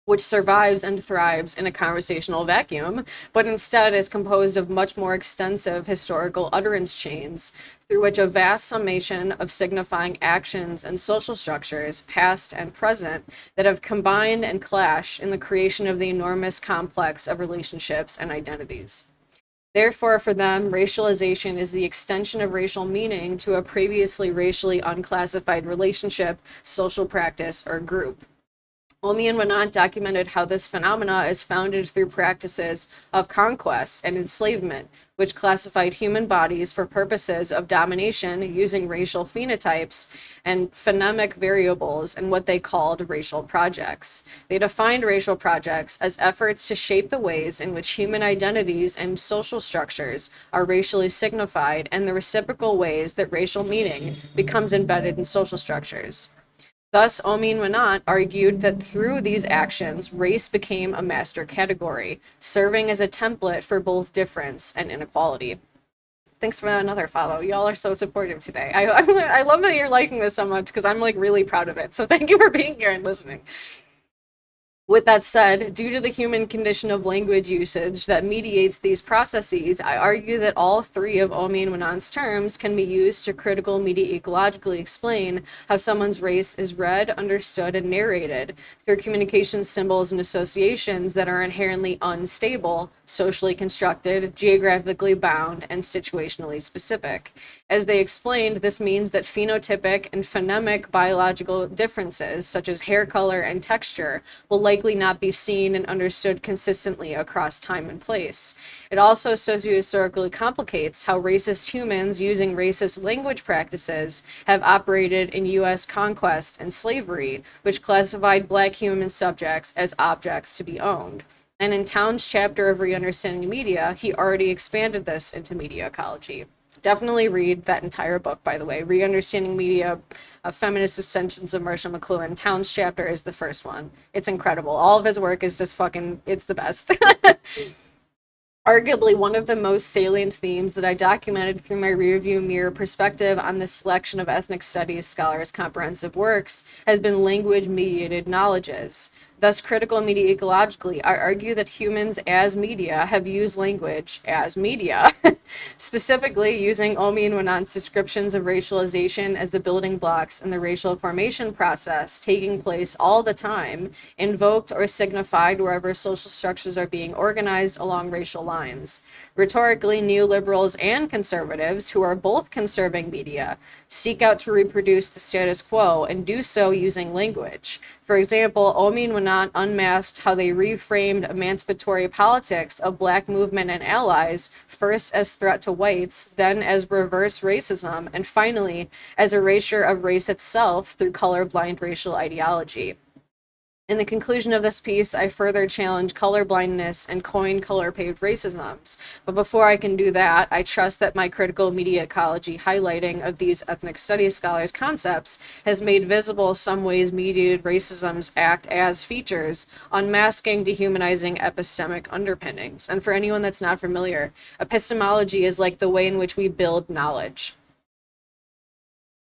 which survives and thrives in a conversational vacuum, but instead is composed of much more extensive historical utterance chains, through which a vast summation of signifying actions and social structures, past and present, that have combined and clashed in the creation of the enormous complex of relationships and identities. Therefore, for them, racialization is the extension of racial meaning to a previously racially unclassified relationship, social practice, or group. Omi and Winant documented how this phenomena is founded through practices of conquest and enslavement, which classified human bodies for purposes of domination using racial phenotypes and phonemic variables in what they called racial projects. They defined racial projects as efforts to shape the ways in which human identities and social structures are racially signified and the reciprocal ways that racial meaning becomes embedded in social structures. Thus, Omin Winant argued that through these actions, race became a master category, serving as a template for both difference and inequality. Thanks for another follow. Y'all are so supportive today. I love that you're liking this so much because I'm like really proud of it. So thank you for being here and listening. With that said, due to the human condition of language usage that mediates these processes, I argue that all three of Omi and Winant's terms can be used to critical media ecologically explain how someone's race is read, understood, and narrated through communication symbols and associations that are inherently unstable, socially constructed, geographically bound, and situationally specific. As they explained, this means that phenotypic and phonemic biological differences, such as hair color and texture, will likely not be seen and understood consistently across time and place. It also sociohistorically complicates how racist humans using racist language practices have operated in U.S. conquest and slavery, which classified black human subjects as objects to be owned. And in Town's chapter of Re-Understanding Media, he already expanded this into media ecology. Definitely read that entire book, by the way. Re-Understanding Media, Feminist Extensions of Marshall McLuhan. Town's chapter is the first one. It's incredible. All of his work is just fucking, it's the best. Arguably, one of the most salient themes that I documented through my rearview mirror perspective on this selection of ethnic studies scholars' comprehensive works has been language-mediated knowledges. Thus, critical media ecologically, I argue that humans as media have used language as media, specifically using Omi and Winant's descriptions of racialization as the building blocks in the racial formation process taking place all the time, invoked or signified wherever social structures are being organized along racial lines. Rhetorically, neoliberals and conservatives, who are both conserving media, seek out to reproduce the status quo and do so using language. For example, Omi and Winant unmasked how they reframed emancipatory politics of black movement and allies, first as threat to whites, then as reverse racism, and finally as erasure of race itself through colorblind racial ideology. In the conclusion of this piece, I further challenge colorblindness and coin color-paved racisms. But before I can do that, I trust that my critical media ecology highlighting of these ethnic studies scholars' concepts has made visible some ways mediated racisms act as features, unmasking dehumanizing epistemic underpinnings. And for anyone that's not familiar, epistemology is like the way in which we build knowledge.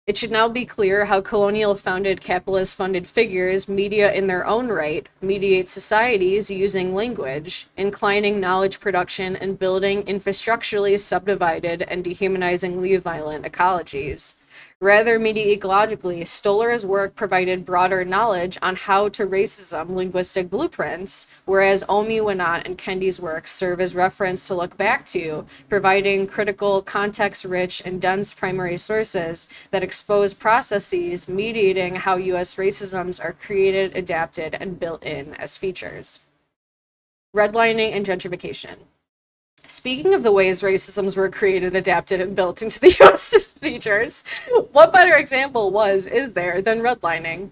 It should now be clear how colonial-founded, capitalist-funded figures, media in their own right, mediate societies using language, inclining knowledge production and building infrastructurally subdivided and dehumanizingly violent ecologies. Rather, media ecologically, Stoller's work provided broader knowledge on how to racism linguistic blueprints, whereas Omi, Winant, and Kendi's works serve as reference to look back to, providing critical, context-rich, and dense primary sources that expose processes mediating how U.S. racisms are created, adapted, and built in as features. Redlining and gentrification. Speaking of the ways racisms were created, adapted, and built into the U.S. features, what better example is there than redlining?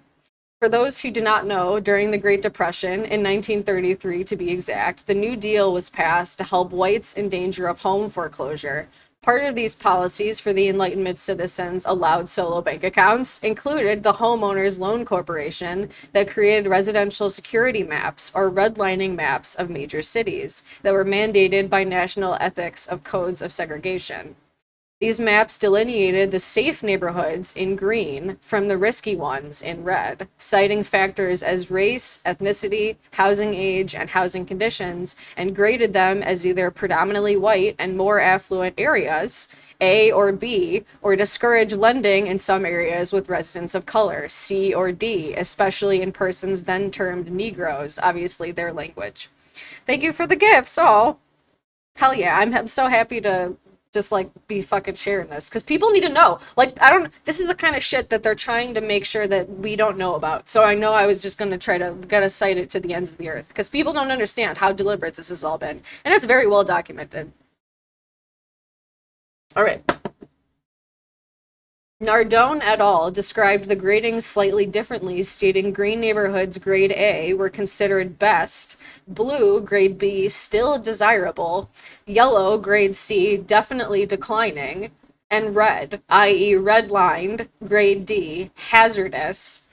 For those who do not know, during the Great Depression, in 1933 to be exact, the New Deal was passed to help whites in danger of home foreclosure. Part of these policies for the Enlightenment citizens allowed solo bank accounts included the Homeowners Loan Corporation that created residential security maps or redlining maps of major cities that were mandated by national ethics of codes of segregation. These maps delineated the safe neighborhoods in green from the risky ones in red, citing factors as race, ethnicity, housing age, and housing conditions, and graded them as either predominantly white and more affluent areas, A or B, or discourage lending in some areas with residents of color, C or D, especially in persons then termed Negroes, obviously their language. Thank you for the gifts. Oh, hell yeah. I'm so happy to just like be fucking sharing this because people need to know. Like, I don't, this is the kind of shit that they're trying to make sure that we don't know about. So I know I was just going to try to get to cite it to the ends of the earth because people don't understand how deliberate this has all been. And it's very well documented. All right. Nardone et al. Described the grading slightly differently, stating green neighborhoods grade A were considered best, blue grade B still desirable, yellow grade C definitely declining, and red, i.e., redlined, grade D, hazardous.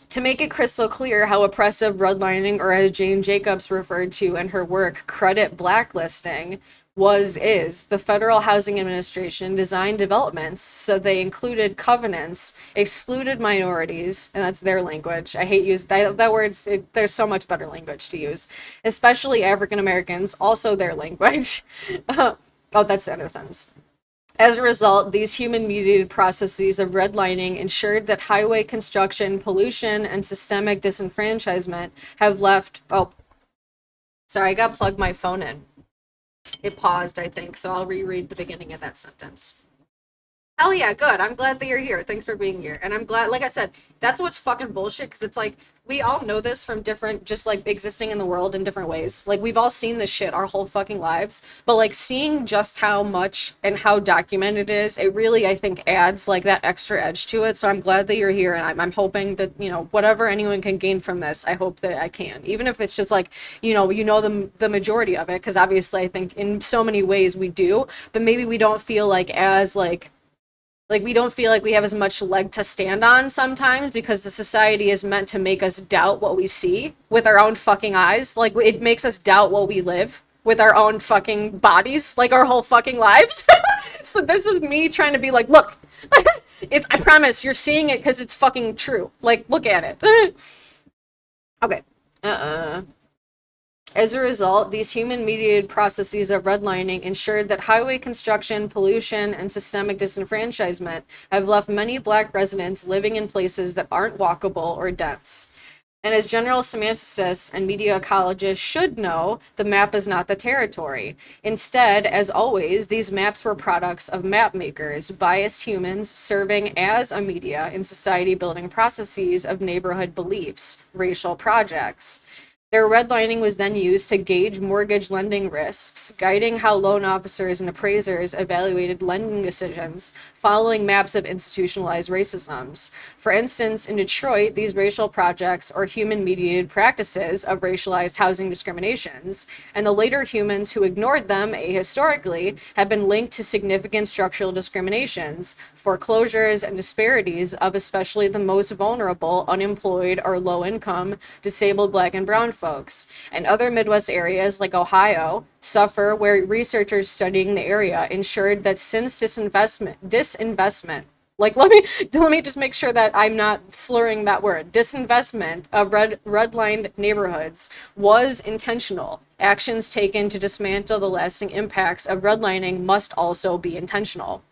To make it crystal clear how oppressive redlining, or as Jane Jacobs referred to in her work, credit blacklisting, is, the Federal Housing Administration designed developments so they included covenants, excluded minorities, and that's their language. I hate use that word's there's so much better language to use, especially African Americans, also their language. Oh, that's the end of the sentence. As a result, these human-mediated processes of redlining ensured that highway construction, pollution, and systemic disenfranchisement have left. Oh, sorry, I got plugged my phone in. It paused, I think, so I'll reread the beginning of that sentence. Hell yeah, good. I'm glad that you're here. Thanks for being here. And I'm glad, like I said, that's what's fucking bullshit because it's like we all know this from different, just like existing in the world in different ways. Like we've all seen this shit our whole fucking lives, but like seeing just how much and how documented it is, it really, I think, adds like that extra edge to it. So I'm glad that you're here and I'm hoping that, whatever anyone can gain from this, I hope that I can. Even if it's just like, the majority of it, because obviously I think in so many ways we do, but maybe we don't feel like as like we don't feel like we have as much leg to stand on sometimes because the society is meant to make us doubt what we see with our own fucking eyes. Like it makes us doubt what we live with our own fucking bodies, like our whole fucking lives. So this is me trying to be like, look, I promise you're seeing it because it's fucking true. Like, look at it. Okay. As a result, these human-mediated processes of redlining ensured that highway construction, pollution, and systemic disenfranchisement have left many black residents living in places that aren't walkable or dense. And as general semanticists and media ecologists should know, the map is not the territory. Instead, as always, these maps were products of map makers, biased humans serving as a media in society-building processes of neighborhood beliefs, racial projects. Their redlining was then used to gauge mortgage lending risks, guiding how loan officers and appraisers evaluated lending decisions, following maps of institutionalized racisms. For instance, in Detroit, these racial projects or human-mediated practices of racialized housing discriminations, and the later humans who ignored them ahistorically, have been linked to significant structural discriminations, foreclosures, and disparities of especially the most vulnerable, unemployed, or low-income, disabled Black and brown folks. And other Midwest areas like Ohio suffer where researchers studying the area ensured that since disinvestment, like let me just make sure that I'm not slurring that word. Disinvestment of redlined neighborhoods was intentional. Actions taken to dismantle the lasting impacts of redlining must also be intentional.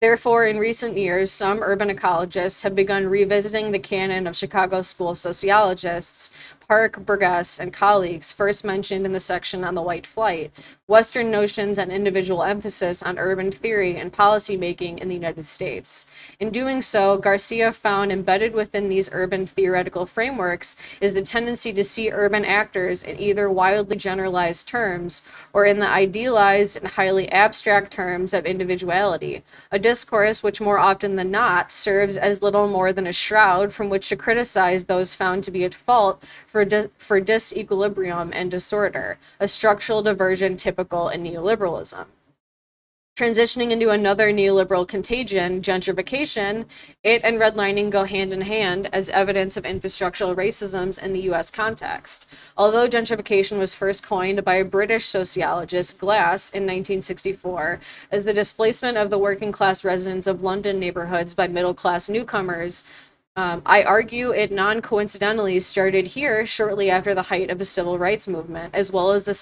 Therefore, in recent years, some urban ecologists have begun revisiting the canon of Chicago school sociologists, Park, Burgess, and colleagues, first mentioned in the section on the white flight, Western notions and individual emphasis on urban theory and policymaking in the United States. In doing so, Garcia found embedded within these urban theoretical frameworks is the tendency to see urban actors in either wildly generalized terms or in the idealized and highly abstract terms of individuality, a discourse which more often than not serves as little more than a shroud from which to criticize those found to be at fault for disequilibrium and disorder, a structural diversion typical in neoliberalism. Transitioning into another neoliberal contagion, gentrification, it and redlining go hand in hand as evidence of infrastructural racisms in the US context. Although gentrification was first coined by a British sociologist, Glass, in 1964, as the displacement of the working class residents of London neighborhoods by middle class newcomers, I argue it non coincidentally started here shortly after the height of the civil rights movement, as well as the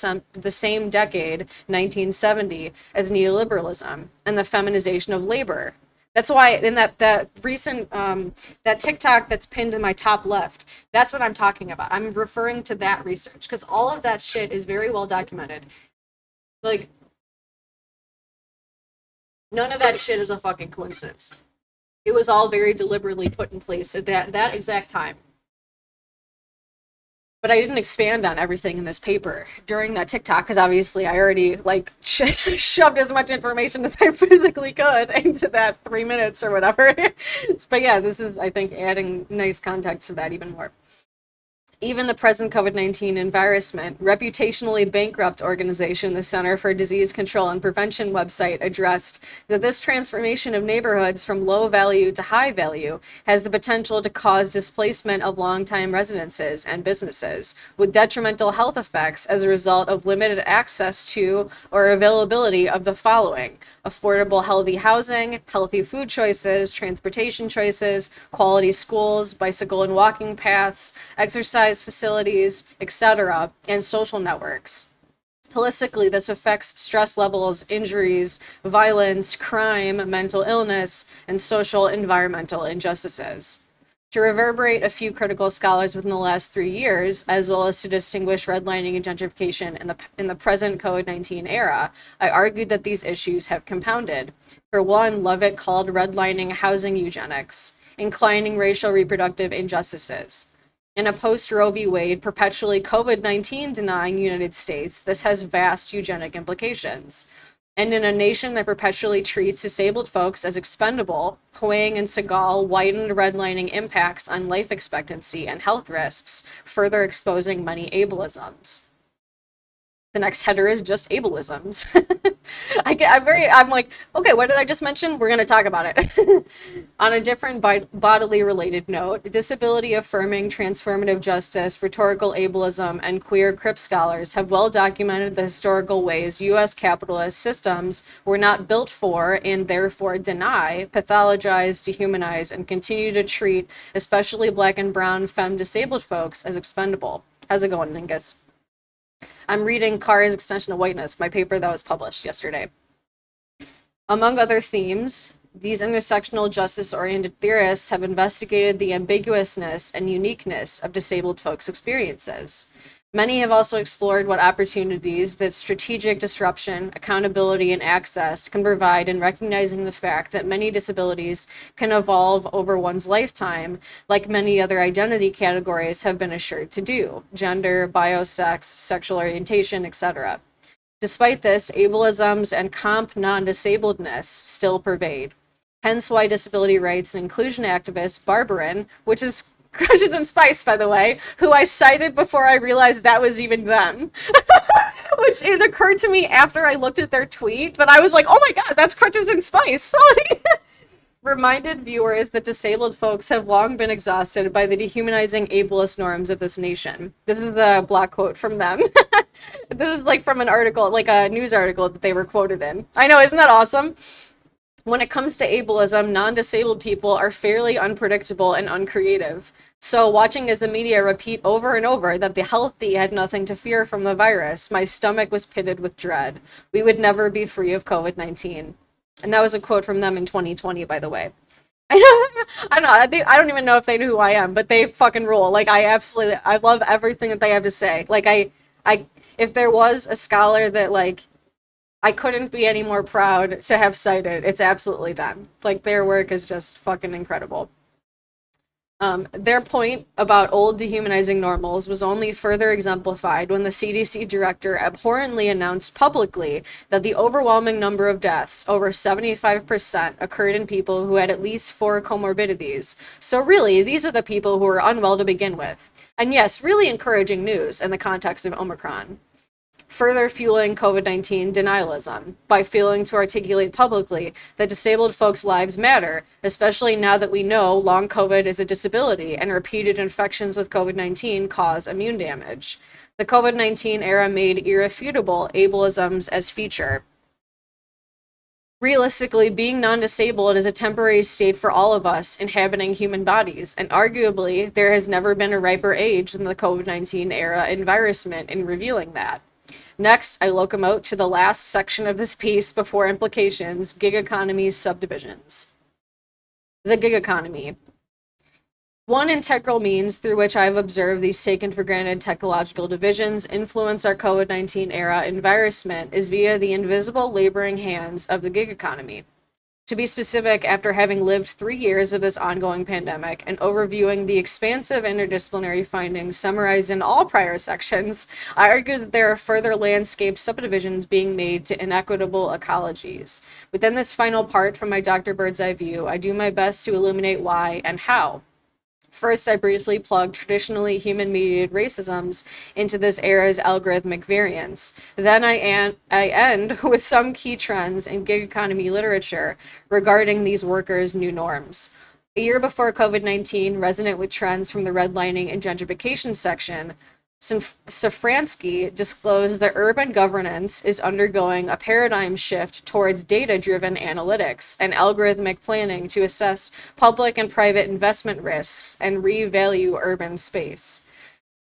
same decade, 1970, as neoliberalism and the feminization of labor. That's why in that recent that TikTok that's pinned in my top left, that's what I'm talking about. I'm referring to that research because all of that shit is very well documented. Like none of that shit is a fucking coincidence. It was all very deliberately put in place at that exact time. But I didn't expand on everything in this paper during that TikTok because obviously I already like shoved as much information as I physically could into that 3 minutes or whatever. But yeah, this is I think adding nice context to that even more. Even the present COVID-19 environment, reputationally bankrupt organization, the Center for Disease Control and Prevention website, addressed that this transformation of neighborhoods from low value to high value has the potential to cause displacement of longtime residences and businesses, with detrimental health effects as a result of limited access to or availability of the following: affordable, healthy housing, healthy food choices, transportation choices, quality schools, bicycle and walking paths, exercise facilities, etc., and social networks. Holistically, this affects stress levels, injuries, violence, crime, mental illness, and social environmental injustices. To reverberate a few critical scholars within the last 3 years, as well as to distinguish redlining and gentrification in the present COVID-19 era, I argued that these issues have compounded. For one, Lovett called redlining housing eugenics, inclining racial reproductive injustices. In a post-Roe v. Wade, perpetually COVID-19 denying United States, this has vast eugenic implications. And in a nation that perpetually treats disabled folks as expendable, Huang and Segal widened redlining impacts on life expectancy and health risks, further exposing many ableisms. The next header is just ableisms. I'm like, okay, what did I just mention? We're going to talk about it. On a different bodily related note, disability affirming transformative justice, rhetorical ableism, and queer crip scholars have well documented the historical ways U.S. capitalist systems were not built for and therefore deny, pathologize, dehumanize, and continue to treat especially black and brown femme disabled folks as expendable. How's it going, Ningus? I'm reading Carr's Extension of Whiteness, my paper that was published yesterday. Among other themes, these intersectional justice-oriented theorists have investigated the ambiguousness and uniqueness of disabled folks' experiences. Many have also explored what opportunities that strategic disruption, accountability, and access can provide in recognizing the fact that many disabilities can evolve over one's lifetime, like many other identity categories have been assured to do: gender, biosex, sexual orientation, etc. Despite this, ableisms and comp non-disabledness still pervade. Hence why disability rights and inclusion activist Barbarin, which is Crushes and Spice, by the way, who I cited before I realized that was even them. Which it occurred to me after I looked at their tweet that I was like, oh my god, that's Crutches and Spice. Reminded viewers that disabled folks have long been exhausted by the dehumanizing ableist norms of this nation. This is a block quote from them. This is like from an article, like a news article that they were quoted in. I know, isn't that awesome? When it comes to ableism, non-disabled people are fairly unpredictable and uncreative. So watching as the media repeat over and over that the healthy had nothing to fear from the virus, my stomach was pitted with dread. We would never be free of COVID-19. And that was a quote from them in 2020, by the way. I don't know. I don't even know if they know who I am, but they fucking rule. Like, I love everything that they have to say. Like, if there was a scholar that, like, I couldn't be any more proud to have cited, it's absolutely them. Like, their work is just fucking incredible. Their point about old dehumanizing normals was only further exemplified when the CDC director abhorrently announced publicly that the overwhelming number of deaths, over 75%, occurred in people who had at least 4 comorbidities. So really, these are the people who were unwell to begin with. And yes, really encouraging news in the context of Omicron. further fueling COVID-19 denialism by failing to articulate publicly that disabled folks' lives matter, especially now that we know long COVID is a disability and repeated infections with COVID-19 cause immune damage. The COVID-19 era made irrefutable ableisms as feature. Realistically, being non-disabled is a temporary state for all of us inhabiting human bodies, and arguably, there has never been a riper age than the COVID-19 era environment in revealing that. Next, I locomote to the last section of this piece before implications, gig economy subdivisions. The gig economy. One integral means through which I have observed these taken for granted technological divisions influence our COVID-19 era environment is via the invisible laboring hands of the gig economy. To be specific, after having lived 3 years of this ongoing pandemic and overviewing the expansive interdisciplinary findings summarized in all prior sections, I argue that there are further landscape subdivisions being made to inequitable ecologies. Within this final part from my Dr. Bird's eye view, I do my best to illuminate why and how. First, I briefly plug traditionally human-mediated racisms into this era's algorithmic variants. Then I end with some key trends in gig economy literature regarding these workers' new norms. A year before COVID-19, resonant with trends from the redlining and gentrification section, Safransky disclosed that urban governance is undergoing a paradigm shift towards data-driven analytics and algorithmic planning to assess public and private investment risks and revalue urban space.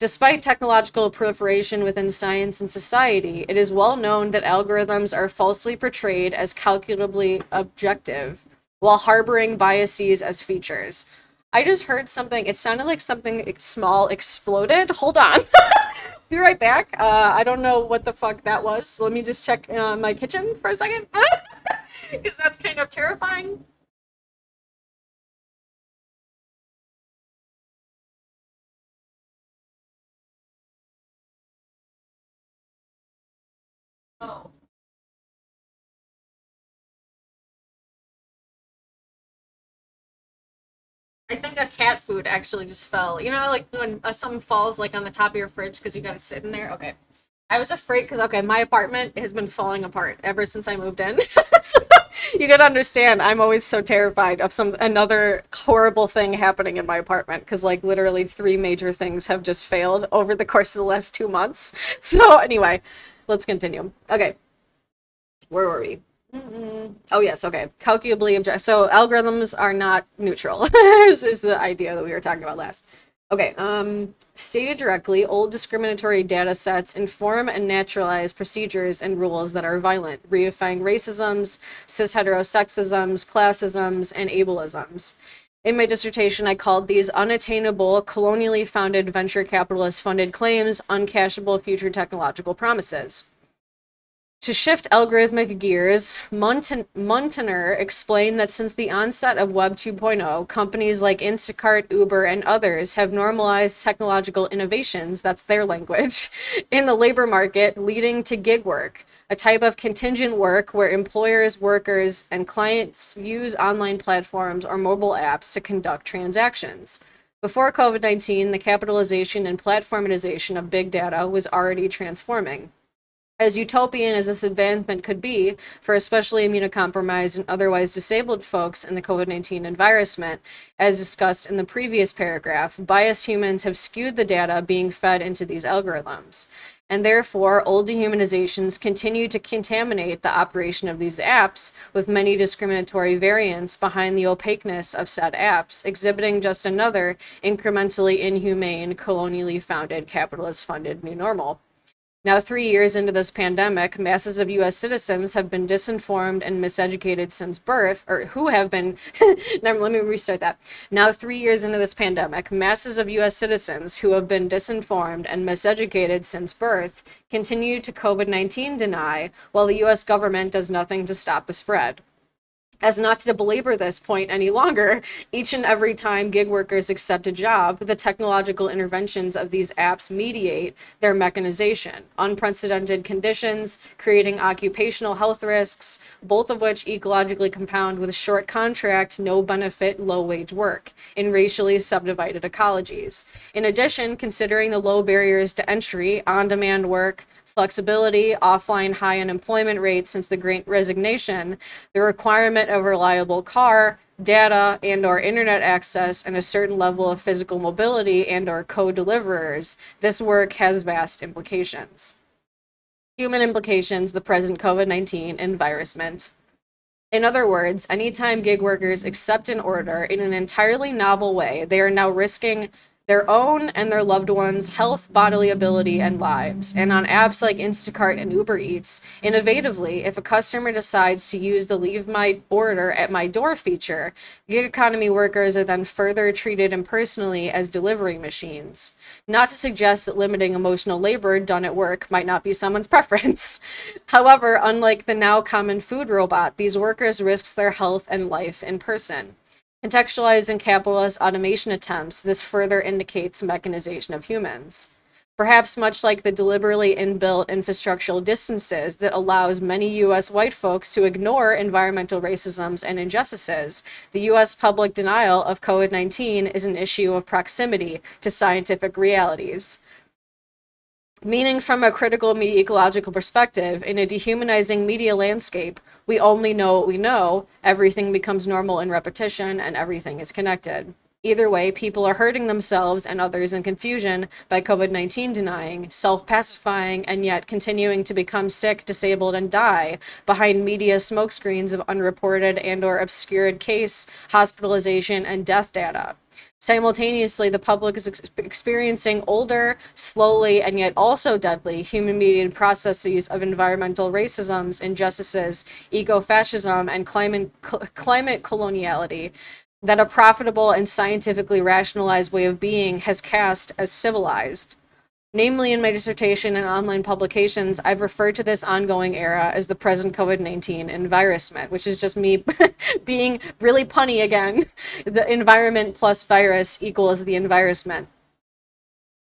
Despite technological proliferation within science and society, it is well known that algorithms are falsely portrayed as calculably objective, while harboring biases as features. I just heard something. It sounded like something small exploded. Hold on. Be right back. I don't know what the fuck that was. So let me just check my kitchen for a second. Because that's kind of terrifying. Oh. I think a cat food actually just fell. You know, like when something falls like on the top of your fridge because you got to sit in there. Okay. I was afraid because okay, my apartment has been falling apart ever since I moved in. So, you gotta understand, I'm always so terrified of some another horrible thing happening in my apartment because like literally three major things have just failed over the course of the last 2 months. So anyway, let's continue. Okay, where were we? Oh yes, okay. Calculably object. So algorithms are not neutral. Is the idea that we were talking about last. Okay. Stated directly, old discriminatory data sets inform and naturalize procedures and rules that are violent, reifying racisms, cis heterosexisms, classisms, and ableisms. In my dissertation, I called these unattainable, colonially founded venture capitalist funded claims uncashable future technological promises. To shift algorithmic gears, Muntener explained that since the onset of Web 2.0, companies like Instacart, Uber, and others have normalized technological innovations, that's their language, in the labor market, leading to gig work, a type of contingent work where employers, workers, and clients use online platforms or mobile apps to conduct transactions. Before COVID-19, the capitalization and platformization of big data was already transforming. As utopian as this advancement could be for especially immunocompromised and otherwise disabled folks in the COVID-19 environment, as discussed in the previous paragraph, biased humans have skewed the data being fed into these algorithms. And therefore, old dehumanizations continue to contaminate the operation of these apps with many discriminatory variants behind the opaqueness of said apps, exhibiting just another incrementally inhumane, colonially founded, capitalist funded new normal. Now, 3 years into this pandemic, masses of US citizens have been disinformed and miseducated since birth, or who have been, let me restart that. Now, 3 years into this pandemic, masses of US citizens who have been disinformed and miseducated since birth continue to COVID-19 deny, while the US government does nothing to stop the spread. As not to belabor this point any longer, each and every time gig workers accept a job, the technological interventions of these apps mediate their mechanization, unprecedented conditions, creating occupational health risks, both of which ecologically compound with short contract, no benefit, low wage work in racially subdivided ecologies. In addition, considering the low barriers to entry, on demand work, flexibility, offline high unemployment rates since the Great Resignation, the requirement of reliable car, data and or internet access, and a certain level of physical mobility and or co-deliverers, this work has vast implications. Human implications, the present COVID-19 environment. In other words, anytime gig workers accept an order in an entirely novel way, they are now risking their own and their loved ones' health, bodily ability, and lives. And on apps like Instacart and Uber Eats, innovatively, if a customer decides to use the leave my order at my door feature, gig economy workers are then further treated impersonally as delivery machines. Not to suggest that limiting emotional labor done at work might not be someone's preference. However, unlike the now common food robot, these workers risk their health and life in person. Contextualized in capitalist automation attempts, this further indicates mechanization of humans. Perhaps much like the deliberately inbuilt infrastructural distances that allows many US white folks to ignore environmental racisms and injustices, the US public denial of COVID 19 is an issue of proximity to scientific realities. Meaning, from a critical media ecological perspective, in a dehumanizing media landscape, we only know what we know, everything becomes normal in repetition, and everything is connected. Either way, people are hurting themselves and others in confusion by COVID 19 denying, self pacifying, and yet continuing to become sick, disabled, and die behind media smokescreens of unreported and or obscured case, hospitalization, and death data. Simultaneously, the public is experiencing older, slowly, and yet also deadly human mediated processes of environmental racisms, injustices, eco fascism, and climate coloniality that a profitable and scientifically rationalized way of being has cast as civilized. Namely, in my dissertation and online publications, I've referred to this ongoing era as the present COVID 19 environment, which is just me being really punny again. The environment plus virus equals the environment.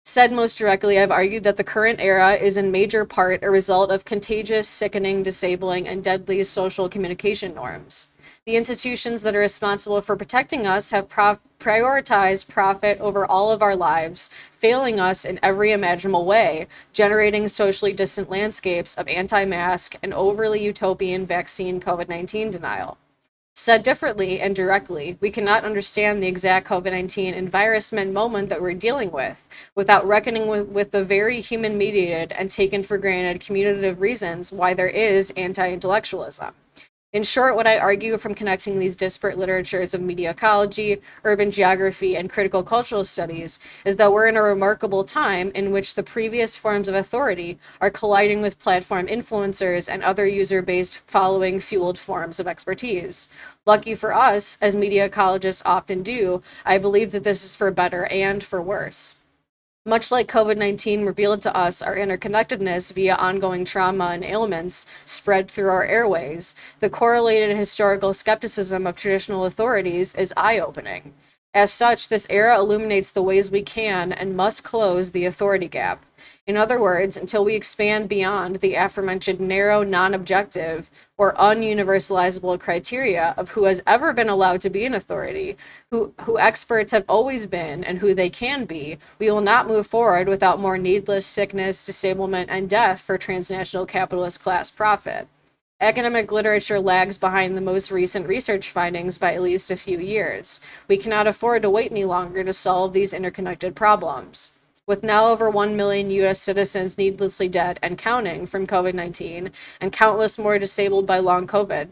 Said most directly, I've argued that the current era is in major part a result of contagious, sickening, disabling, and deadly social communication norms. The institutions that are responsible for protecting us have prioritized profit over all of our lives, failing us in every imaginable way, generating socially distant landscapes of anti mask and overly utopian vaccine COVID 19 denial. Said differently and directly, we cannot understand the exact COVID 19 environment moment that we're dealing with without reckoning with the very human mediated and taken for granted commutative reasons why there is anti intellectualism. In short, what I argue from connecting these disparate literatures of media ecology, urban geography, and critical cultural studies is that we're in a remarkable time in which the previous forms of authority are colliding with platform influencers and other user-based following fueled forms of expertise. Lucky for us, as media ecologists often do, I believe that this is for better and for worse. Much like COVID 19 revealed to us our interconnectedness via ongoing trauma and ailments spread through our airways, the correlated historical skepticism of traditional authorities is eye opening. As such, this era illuminates the ways we can and must close the authority gap. In other words, until we expand beyond the aforementioned narrow, non objective, or ununiversalizable criteria of who has ever been allowed to be an authority, who experts have always been, and who they can be, we will not move forward without more needless sickness, disablement, and death for transnational capitalist class profit. Academic literature lags behind the most recent research findings by at least a few years. We cannot afford to wait any longer to solve these interconnected problems. With now over 1 million US citizens needlessly dead and counting from COVID 19, and countless more disabled by long COVID,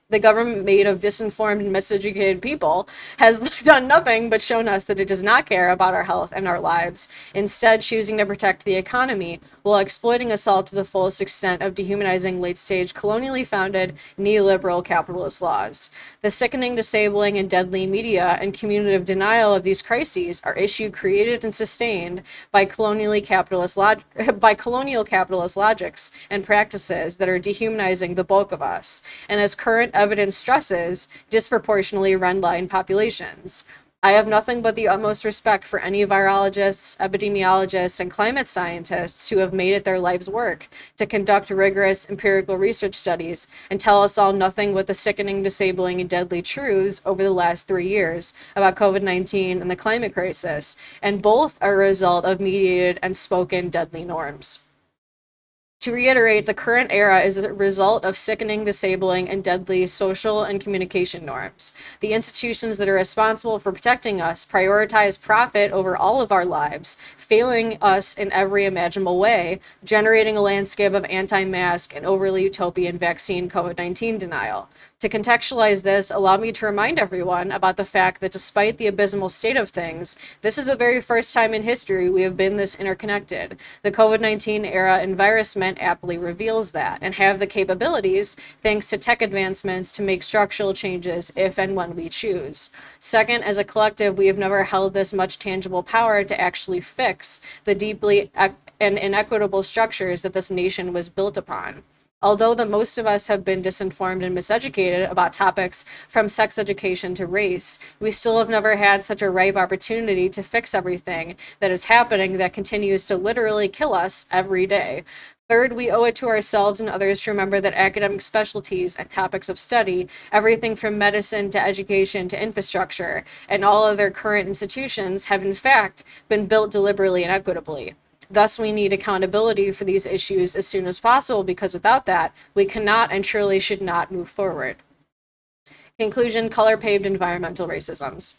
the government made of disinformed and miseducated people has done nothing but shown us that it does not care about our health and our lives, instead choosing to protect the economy while exploiting us all to the fullest extent of dehumanizing late-stage colonially founded neoliberal capitalist laws. The sickening, disabling, and deadly media and commutative denial of these crises are issue created and sustained by by colonial capitalist logics and practices that are dehumanizing the bulk of us, and as current evidence stresses, disproportionately redline populations. I have nothing but the utmost respect for any virologists, epidemiologists, and climate scientists who have made it their life's work to conduct rigorous empirical research studies and tell us all nothing but the sickening, disabling, and deadly truths over the last 3 years about COVID 19 and the climate crisis, and both are a result of mediated and spoken deadly norms. To reiterate, the current era is a result of sickening, disabling, and deadly social and communication norms. The institutions that are responsible for protecting us prioritize profit over all of our lives, failing us in every imaginable way, generating a landscape of anti mask and overly utopian vaccine COVID 19 denial. To contextualize this, allow me to remind everyone about the fact that despite the abysmal state of things, this is the very first time in history we have been this interconnected. The COVID 19 era environment aptly reveals that, and have the capabilities, thanks to tech advancements, to make structural changes if and when we choose. Second, as a collective, we have never held this much tangible power to actually fix the deeply and inequitable structures that this nation was built upon. Although the most of us have been disinformed and miseducated about topics from sex education to race, we still have never had such a ripe opportunity to fix everything that is happening that continues to literally kill us every day. Third, we owe it to ourselves and others to remember that academic specialties and topics of study, everything from medicine to education to infrastructure, and all other current institutions, have in fact been built deliberately and equitably. Thus, we need accountability for these issues as soon as possible because without that, we cannot and surely should not move forward. Conclusion: color paved environmental racisms.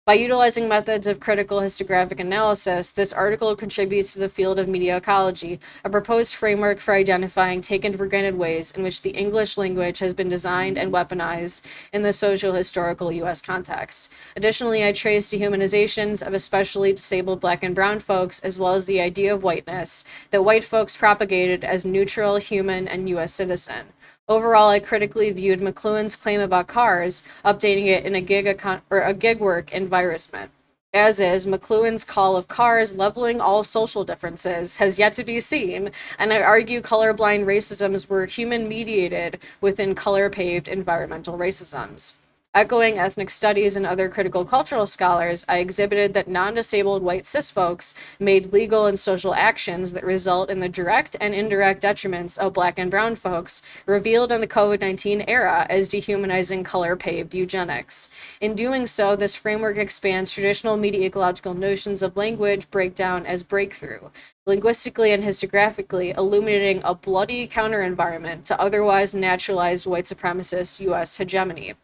By utilizing methods of critical histographic analysis, this article contributes to the field of media ecology, a proposed framework for identifying taken for granted ways in which the English language has been designed and weaponized in the social historical US context. Additionally, I trace dehumanizations of especially disabled black and brown folks, as well as the idea of whiteness that white folks propagated as neutral, human, and US citizen. Overall, I critically viewed McLuhan's claim about cars, updating it in a gig work environment. As is, McLuhan's call of cars leveling all social differences has yet to be seen, and I argue colorblind racisms were human mediated within color paved environmental racisms. Echoing ethnic studies and other critical cultural scholars, I exhibited that non disabled white cis folks made legal and social actions that result in the direct and indirect detriments of black and brown folks, revealed in the COVID 19 era as dehumanizing color paved eugenics. In doing so, this framework expands traditional media ecological notions of language breakdown as breakthrough, linguistically and histographically illuminating a bloody counter environment to otherwise naturalized white supremacist US hegemony.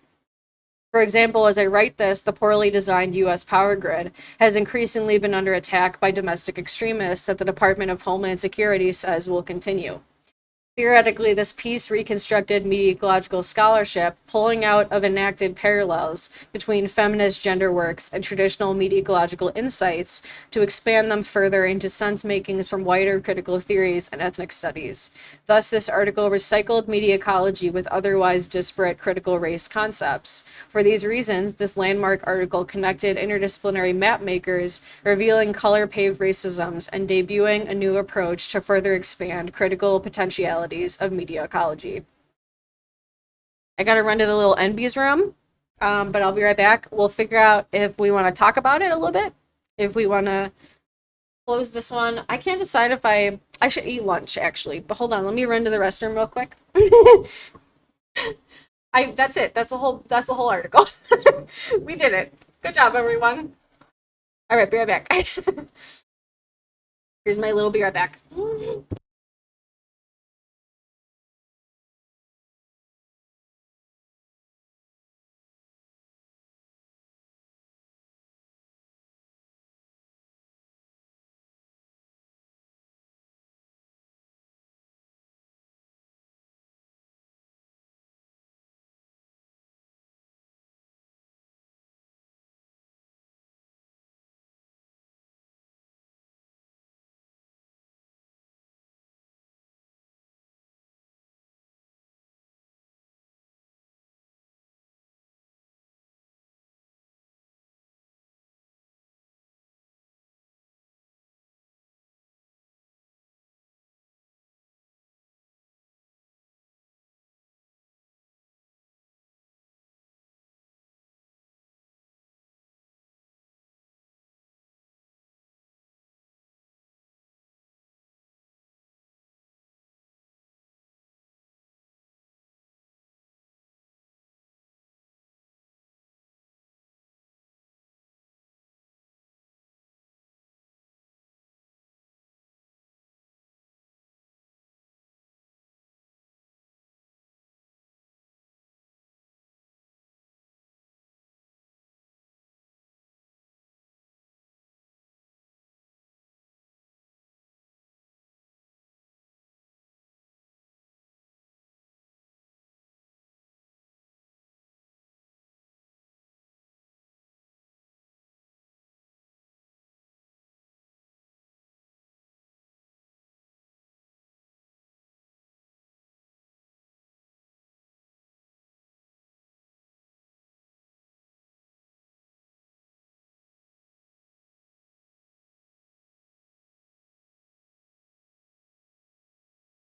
For example, as I write this, the poorly designed US power grid has increasingly been under attack by domestic extremists that the Department of Homeland Security says will continue. Theoretically, this piece reconstructed media ecological scholarship, pulling out of enacted parallels between feminist gender works and traditional media ecological insights to expand them further into sense makings from wider critical theories and ethnic studies. Thus, this article recycled media ecology with otherwise disparate critical race concepts. For these reasons, this landmark article connected interdisciplinary map makers, revealing color paved racisms and debuting a new approach to further expand critical potentialities of media ecology. I gotta run to the little NB's room, but I'll be right back. We'll figure out if we want to talk about it a little bit, if we want to close this one. I can't decide if I should eat lunch actually, but hold on, let me run to the restroom real quick. I That's it. That's the whole article. We did it. Good job, everyone. All right, be right back. Here's my little be right back.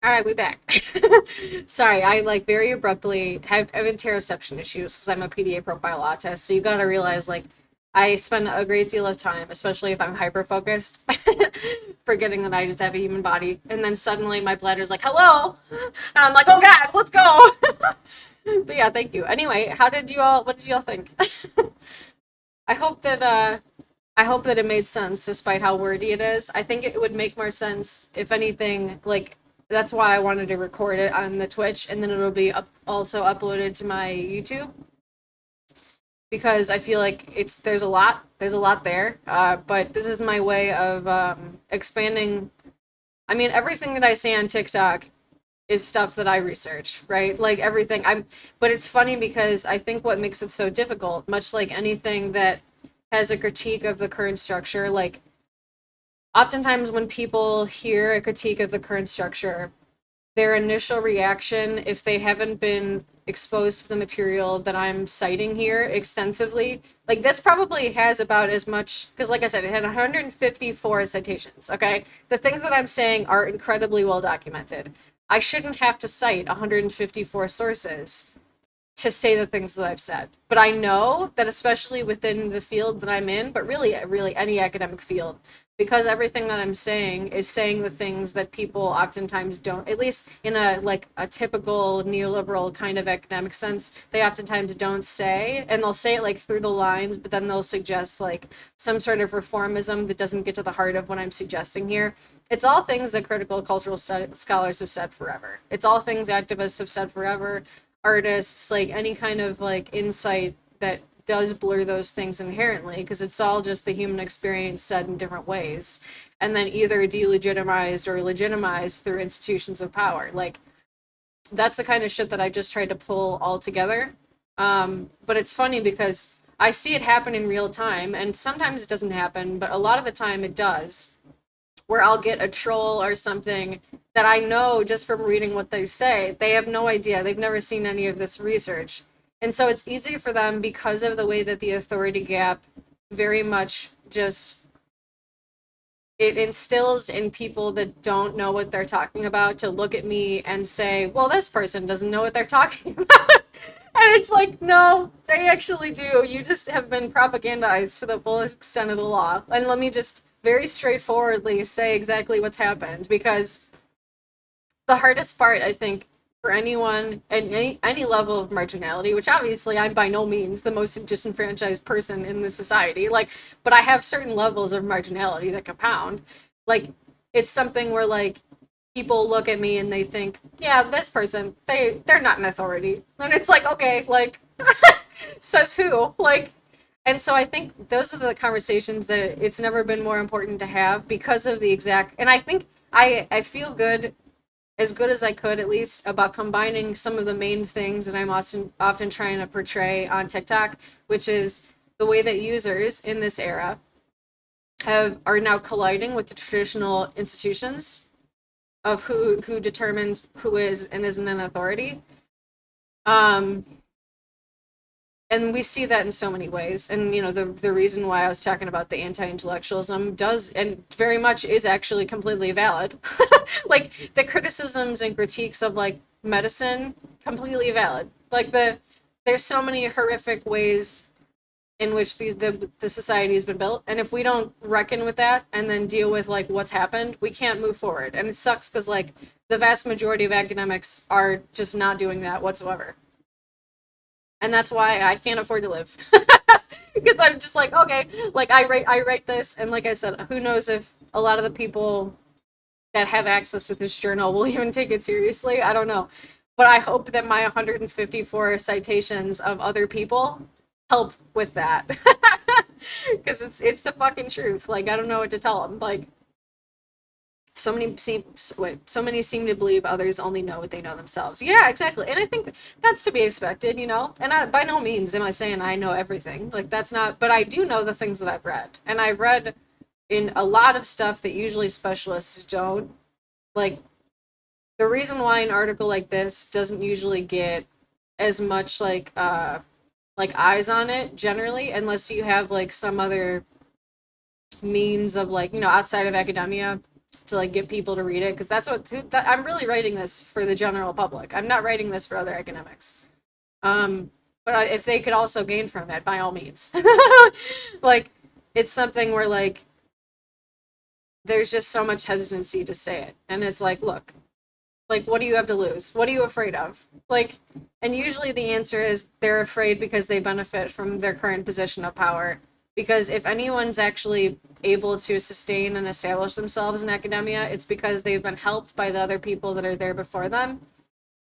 All right, we back. Sorry, I like very abruptly have interoception issues because I'm a PDA profile autist. So you gotta realize like I spend a great deal of time, especially if I'm hyper focused, forgetting that I just have a human body, and then suddenly my bladder's like, "Hello," and I'm like, "Oh God, let's go." But yeah, thank you. Anyway, how did you all? What did you all think? I hope that I hope that it made sense despite how wordy it is. I think it would make more sense if anything, like that's why I wanted to record it on the Twitch and then it'll be also uploaded to my YouTube because I feel like there's a lot there. But this is my way of expanding. I mean, everything that I say on TikTok is stuff that I research, right? Like everything. But it's funny because I think what makes it so difficult, much like anything that has a critique of the current structure, like oftentimes when people hear a critique of the current structure, their initial reaction, if they haven't been exposed to the material that I'm citing here extensively, like this probably has about as much, because like I said, it had 154 citations, okay? The things that I'm saying are incredibly well documented. I shouldn't have to cite 154 sources to say the things that I've said. But I know that especially within the field that I'm in, but really any academic field, because everything that I'm saying is saying the things that people oftentimes don't, at least in a like a typical neoliberal kind of academic sense, they oftentimes don't say, and they'll say it like through the lines, but then they'll suggest like some sort of reformism that doesn't get to the heart of what I'm suggesting here. It's all things that critical cultural scholars have said forever. It's all things activists have said forever, artists, like any kind of like insight that does blur those things inherently because it's all just the human experience said in different ways and then either delegitimized or legitimized through institutions of power. Like that's the kind of shit that I just tried to pull all together. But it's funny because I see it happen in real time and sometimes it doesn't happen, but a lot of the time it does, where I'll get a troll or something that I know just from reading what they say. They have no idea. They've never seen any of this research. And so it's easy for them because of the way that the authority gap very much just it instills in people that don't know what they're talking about to look at me and say, well, this person doesn't know what they're talking about. And it's like, no, they actually do. You just have been propagandized to the full extent of the law. And let me just very straightforwardly say exactly what's happened because the hardest part, I think, for anyone at any level of marginality, which obviously I'm by no means the most disenfranchised person in this society, like, but I have certain levels of marginality that compound. Like, it's something where like people look at me and they think, yeah, this person, they're not an authority, and it's like, okay, like, says who, like. And so I think those are the conversations that it's never been more important to have because of the exact. And I think I feel good as good as I could, at least, about combining some of the main things that I'm often trying to portray on TikTok, which is the way that users in this era have are now colliding with the traditional institutions of who determines who is and isn't an authority. Um, and we see that in so many ways. And you know, the reason why I was talking about the anti-intellectualism does and very much is actually completely valid. Like the criticisms and critiques of like medicine, completely valid. Like there's so many horrific ways in which the society has been built, and if we don't reckon with that and then deal with like what's happened, we can't move forward. And it sucks because like the vast majority of academics are just not doing that whatsoever, and that's why I can't afford to live. Because I'm just like, okay, like I write this, and like I said, who knows if a lot of the people that have access to this journal will even take it seriously. I don't know, but I hope that my 154 citations of other people help with that. Because it's the fucking truth. Like I don't know what to tell them. Like so many seem to believe others only know what they know themselves. Yeah, exactly. And I think that's to be expected, you know. And by no means am I saying I know everything. Like that's not. But I do know the things that I've read, and I've read in a lot of stuff that usually specialists don't. Like the reason why an article like this doesn't usually get as much like eyes on it generally, unless you have like some other means of like, you know, outside of academia, to like get people to read it, because that's what I'm really writing this for the general public. I'm not writing this for other academics. But if they could also gain from it, by all means. Like, it's something where like there's just so much hesitancy to say it, and it's like, look, like, what do you have to lose? What are you afraid of? Like, and usually the answer is they're afraid because they benefit from their current position of power. Because if anyone's actually able to sustain and establish themselves in academia, it's because they've been helped by the other people that are there before them.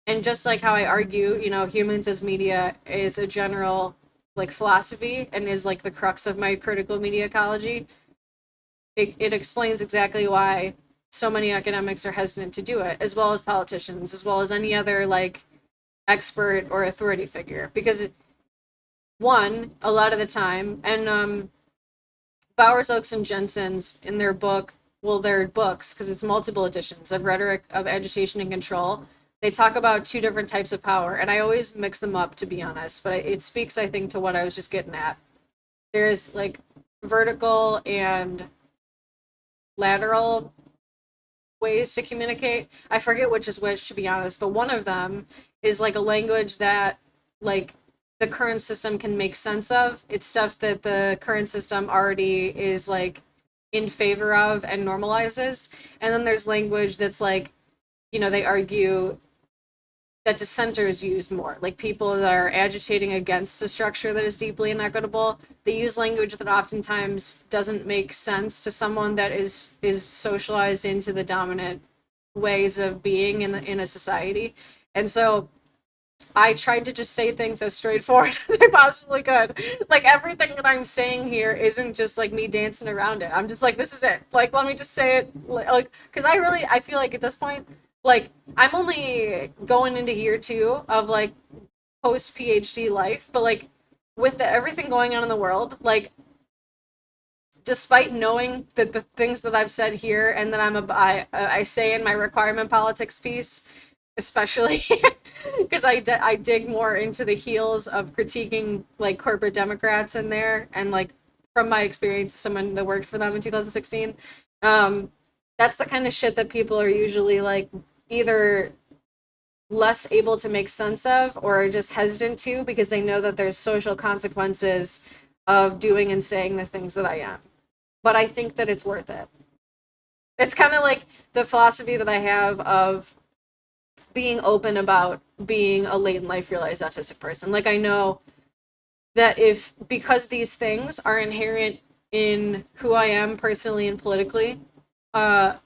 And just like how I argue, humans as media is a general like philosophy and is like the crux of my critical media ecology, it explains exactly why so many academics are hesitant to do it, as well as politicians, as well as any other like expert or authority figure. Because one, a lot of the time, and Bowers, Oaks, and Jensen's in their book, well, their books, because it's multiple editions of Rhetoric of Agitation and Control, they talk about two different types of power, and I always mix them up, to be honest, but it speaks, I think, to what I was just getting at. There's like vertical and lateral ways to communicate. I forget which is which, to be honest, but one of them is like a language that like the current system can make sense of. It's stuff that the current system already is like in favor of and normalizes. And then there's language that's like, they argue that dissenters use more, like people that are agitating against a structure that is deeply inequitable. They use language that oftentimes doesn't make sense to someone that is socialized into the dominant ways of being in a society. And so I tried to just say things as straightforward as I possibly could. Like, everything that I'm saying here isn't just like me dancing around it. I'm just like, this is it. Like, let me just say it. Like, because I feel like at this point, like, I'm only going into year 2 of like post PhD life, but like with everything going on in the world, like, despite knowing that the things that I've said here and that I say in my requirement politics piece, especially because I dig more into the heels of critiquing like corporate Democrats in there, and like from my experience, someone that worked for them in 2016, um, that's the kind of shit that people are usually like either less able to make sense of or just hesitant to because they know that there's social consequences of doing and saying the things that I am. But I think that it's worth it. It's kind of like the philosophy that I have of being open about being a late in life realized autistic person. Like, I know that if, because these things are inherent in who I am personally and politically, uh,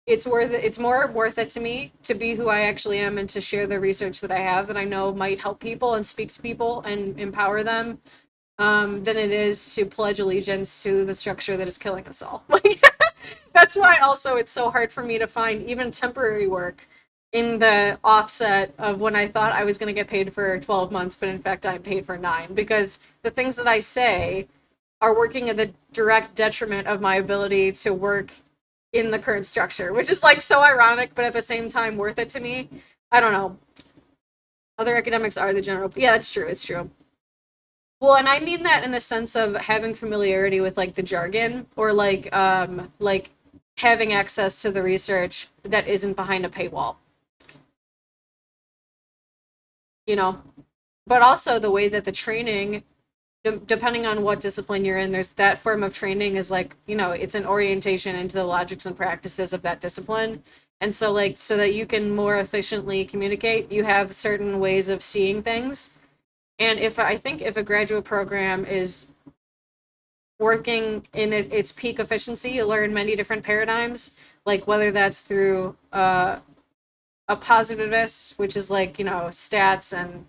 it's more worth it to me to be who I actually am and to share the research that I have that I know might help people and speak to people and empower them, than it is to pledge allegiance to the structure that is killing us all. Like, that's why also it's so hard for me to find even temporary work in the offset of when I thought I was going to get paid for 12 months, but in fact I'm paid for 9, because the things that I say are working at the direct detriment of my ability to work in the current structure, which is like so ironic, but at the same time worth it to me. I don't know. Other academics are the general. Yeah, that's true. It's true. Well, and I mean that in the sense of having familiarity with like the jargon, or like having access to the research that isn't behind a paywall, you know. But also the way that the training, depending on what discipline you're in, there's that form of training is like, it's an orientation into the logics and practices of that discipline. And so like so that you can more efficiently communicate, you have certain ways of seeing things. And if I think if a graduate program is working in its peak efficiency, you learn many different paradigms, like whether that's through a positivist, which is like, stats and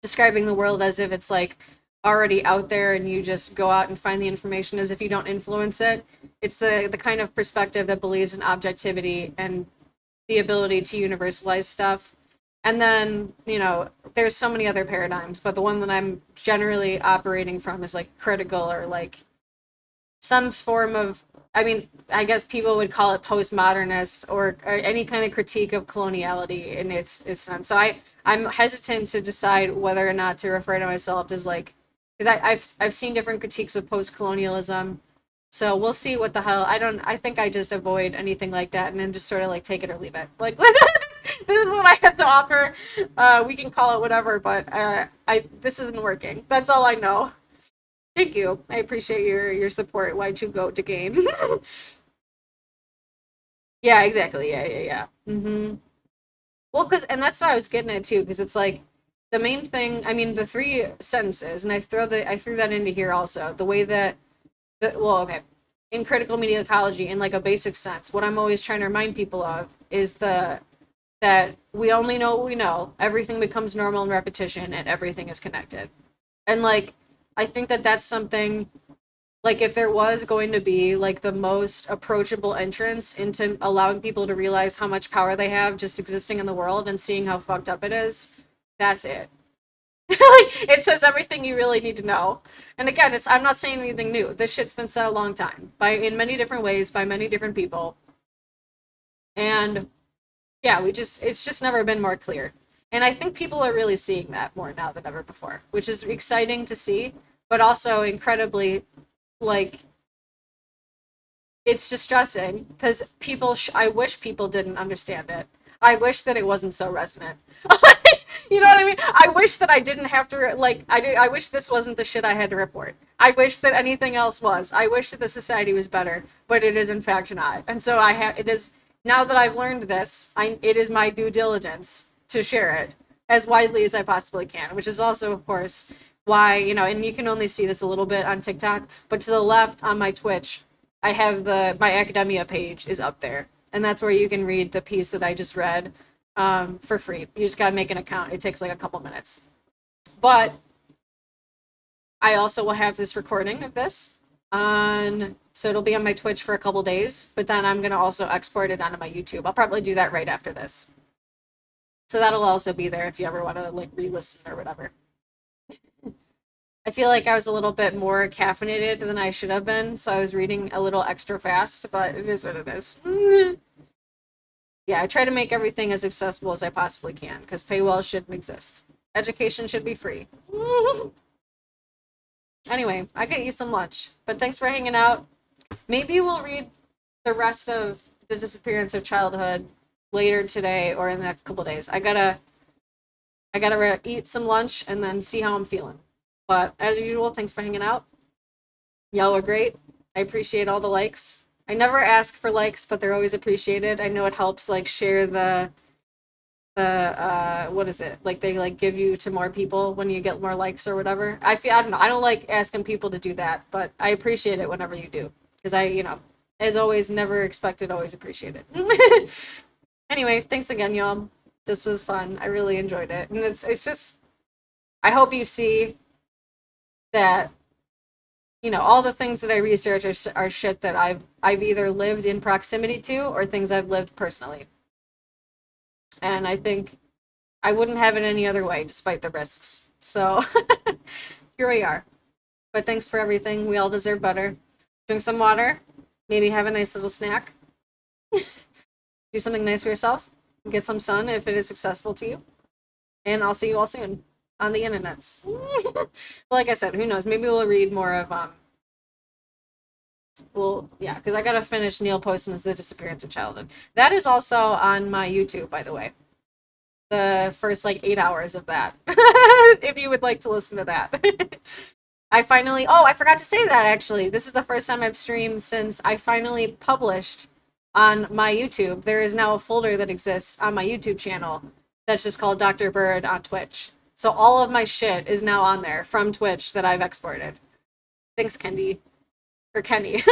describing the world as if it's like already out there and you just go out and find the information as if you don't influence it. It's the kind of perspective that believes in objectivity and the ability to universalize stuff. And then, there's so many other paradigms, but the one that I'm generally operating from is like critical, or like some form of, I mean, I guess people would call it postmodernist, or any kind of critique of coloniality in its sense. So I'm hesitant to decide whether or not to refer to myself as like, because I've seen different critiques of post colonialism. So we'll see what the hell. I think I just avoid anything like that and then just sort of like take it or leave it. Like, this is what I have to offer. We can call it whatever, but this isn't working. That's all I know. Thank you. I appreciate your support. Why'd you go to game? Yeah, exactly. Yeah, yeah, yeah. Well, and that's what I was getting at too, because it's like the main thing. I mean, the three sentences, and I threw that into here also. The way that okay, in critical media ecology, in like a basic sense, what I'm always trying to remind people of is that we only know what we know. Everything becomes normal in repetition, and everything is connected. And like, I think that that's something like if there was going to be like the most approachable entrance into allowing people to realize how much power they have just existing in the world and seeing how fucked up it is, that's it. Like, it says everything you really need to know. And again, it's I'm not saying anything new. This shit's been said a long time by in many different ways by many different people. And yeah, we just it's just never been more clear. And I think people are really seeing that more now than ever before, which is exciting to see, but also incredibly like it's distressing because I wish people didn't understand it. I wish that it wasn't so resonant. You know what I mean? I wish that I didn't have to I wish this wasn't the shit I had to report. I wish that anything else was. I wish that the society was better, but it is in fact not. And so I have it is now that I've learned this, it is my due diligence to share it as widely as I possibly can, which is also of course why, and you can only see this a little bit on TikTok, but to the left on my Twitch, I have my academia page is up there, and that's where you can read the piece that I just read for free. You just gotta make an account. It takes like a couple minutes. But I also will have this recording of this on, so it'll be on my Twitch for a couple days. But then I'm gonna also export it onto my YouTube. I'll probably do that right after this. So that'll also be there if you ever want to like re-listen or whatever. I feel like I was a little bit more caffeinated than I should have been, so I was reading a little extra fast, but it is what it is. Yeah, I try to make everything as accessible as I possibly can, because paywalls shouldn't exist. Education should be free. Anyway, I could eat some lunch, but thanks for hanging out. Maybe we'll read the rest of The Disappearance of Childhood later today or in the next couple days. I gotta eat some lunch and then see how I'm feeling. But as usual, thanks for hanging out. Y'all are great. I appreciate all the likes. I never ask for likes, but they're always appreciated. I know it helps like share the what is it? Like they like give you to more people when you get more likes or whatever. I don't know. I don't like asking people to do that, but I appreciate it whenever you do. Because as always, never expected, always appreciated. Anyway, thanks again, y'all. This was fun. I really enjoyed it. And it's just I hope you see that all the things that I research are shit that I've either lived in proximity to or things I've lived personally. And I think I wouldn't have it any other way, despite the risks. So here we are. But thanks for everything. We all deserve better. Drink some water. Maybe have a nice little snack. Do something nice for yourself. Get some sun if it is accessible to you. And I'll see you all soon on the internets. Like I said, who knows? Maybe we'll read more of well, yeah, because I gotta finish Neil Postman's The Disappearance of Childhood. That is also on my YouTube, by the way. The first like 8 hours of that. If you would like to listen to that. I forgot to say that actually. This is the first time I've streamed since I finally published on my YouTube. There is now a folder that exists on my YouTube channel that's just called Dr. Bird on Twitch. So all of my shit is now on there from Twitch that I've exported. Thanks, Kendi. Or Kenny.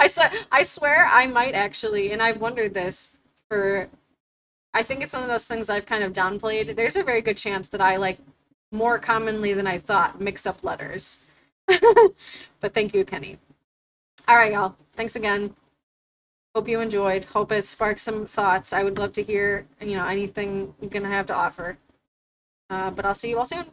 I swear I might actually, and I've wondered this for, I think it's one of those things I've kind of downplayed. There's a very good chance that I, like, more commonly than I thought, mix up letters. But thank you, Kenny. All right, y'all. Thanks again. Hope you enjoyed. Hope it sparked some thoughts. I would love to hear, anything you're going to have to offer. But I'll see you all soon.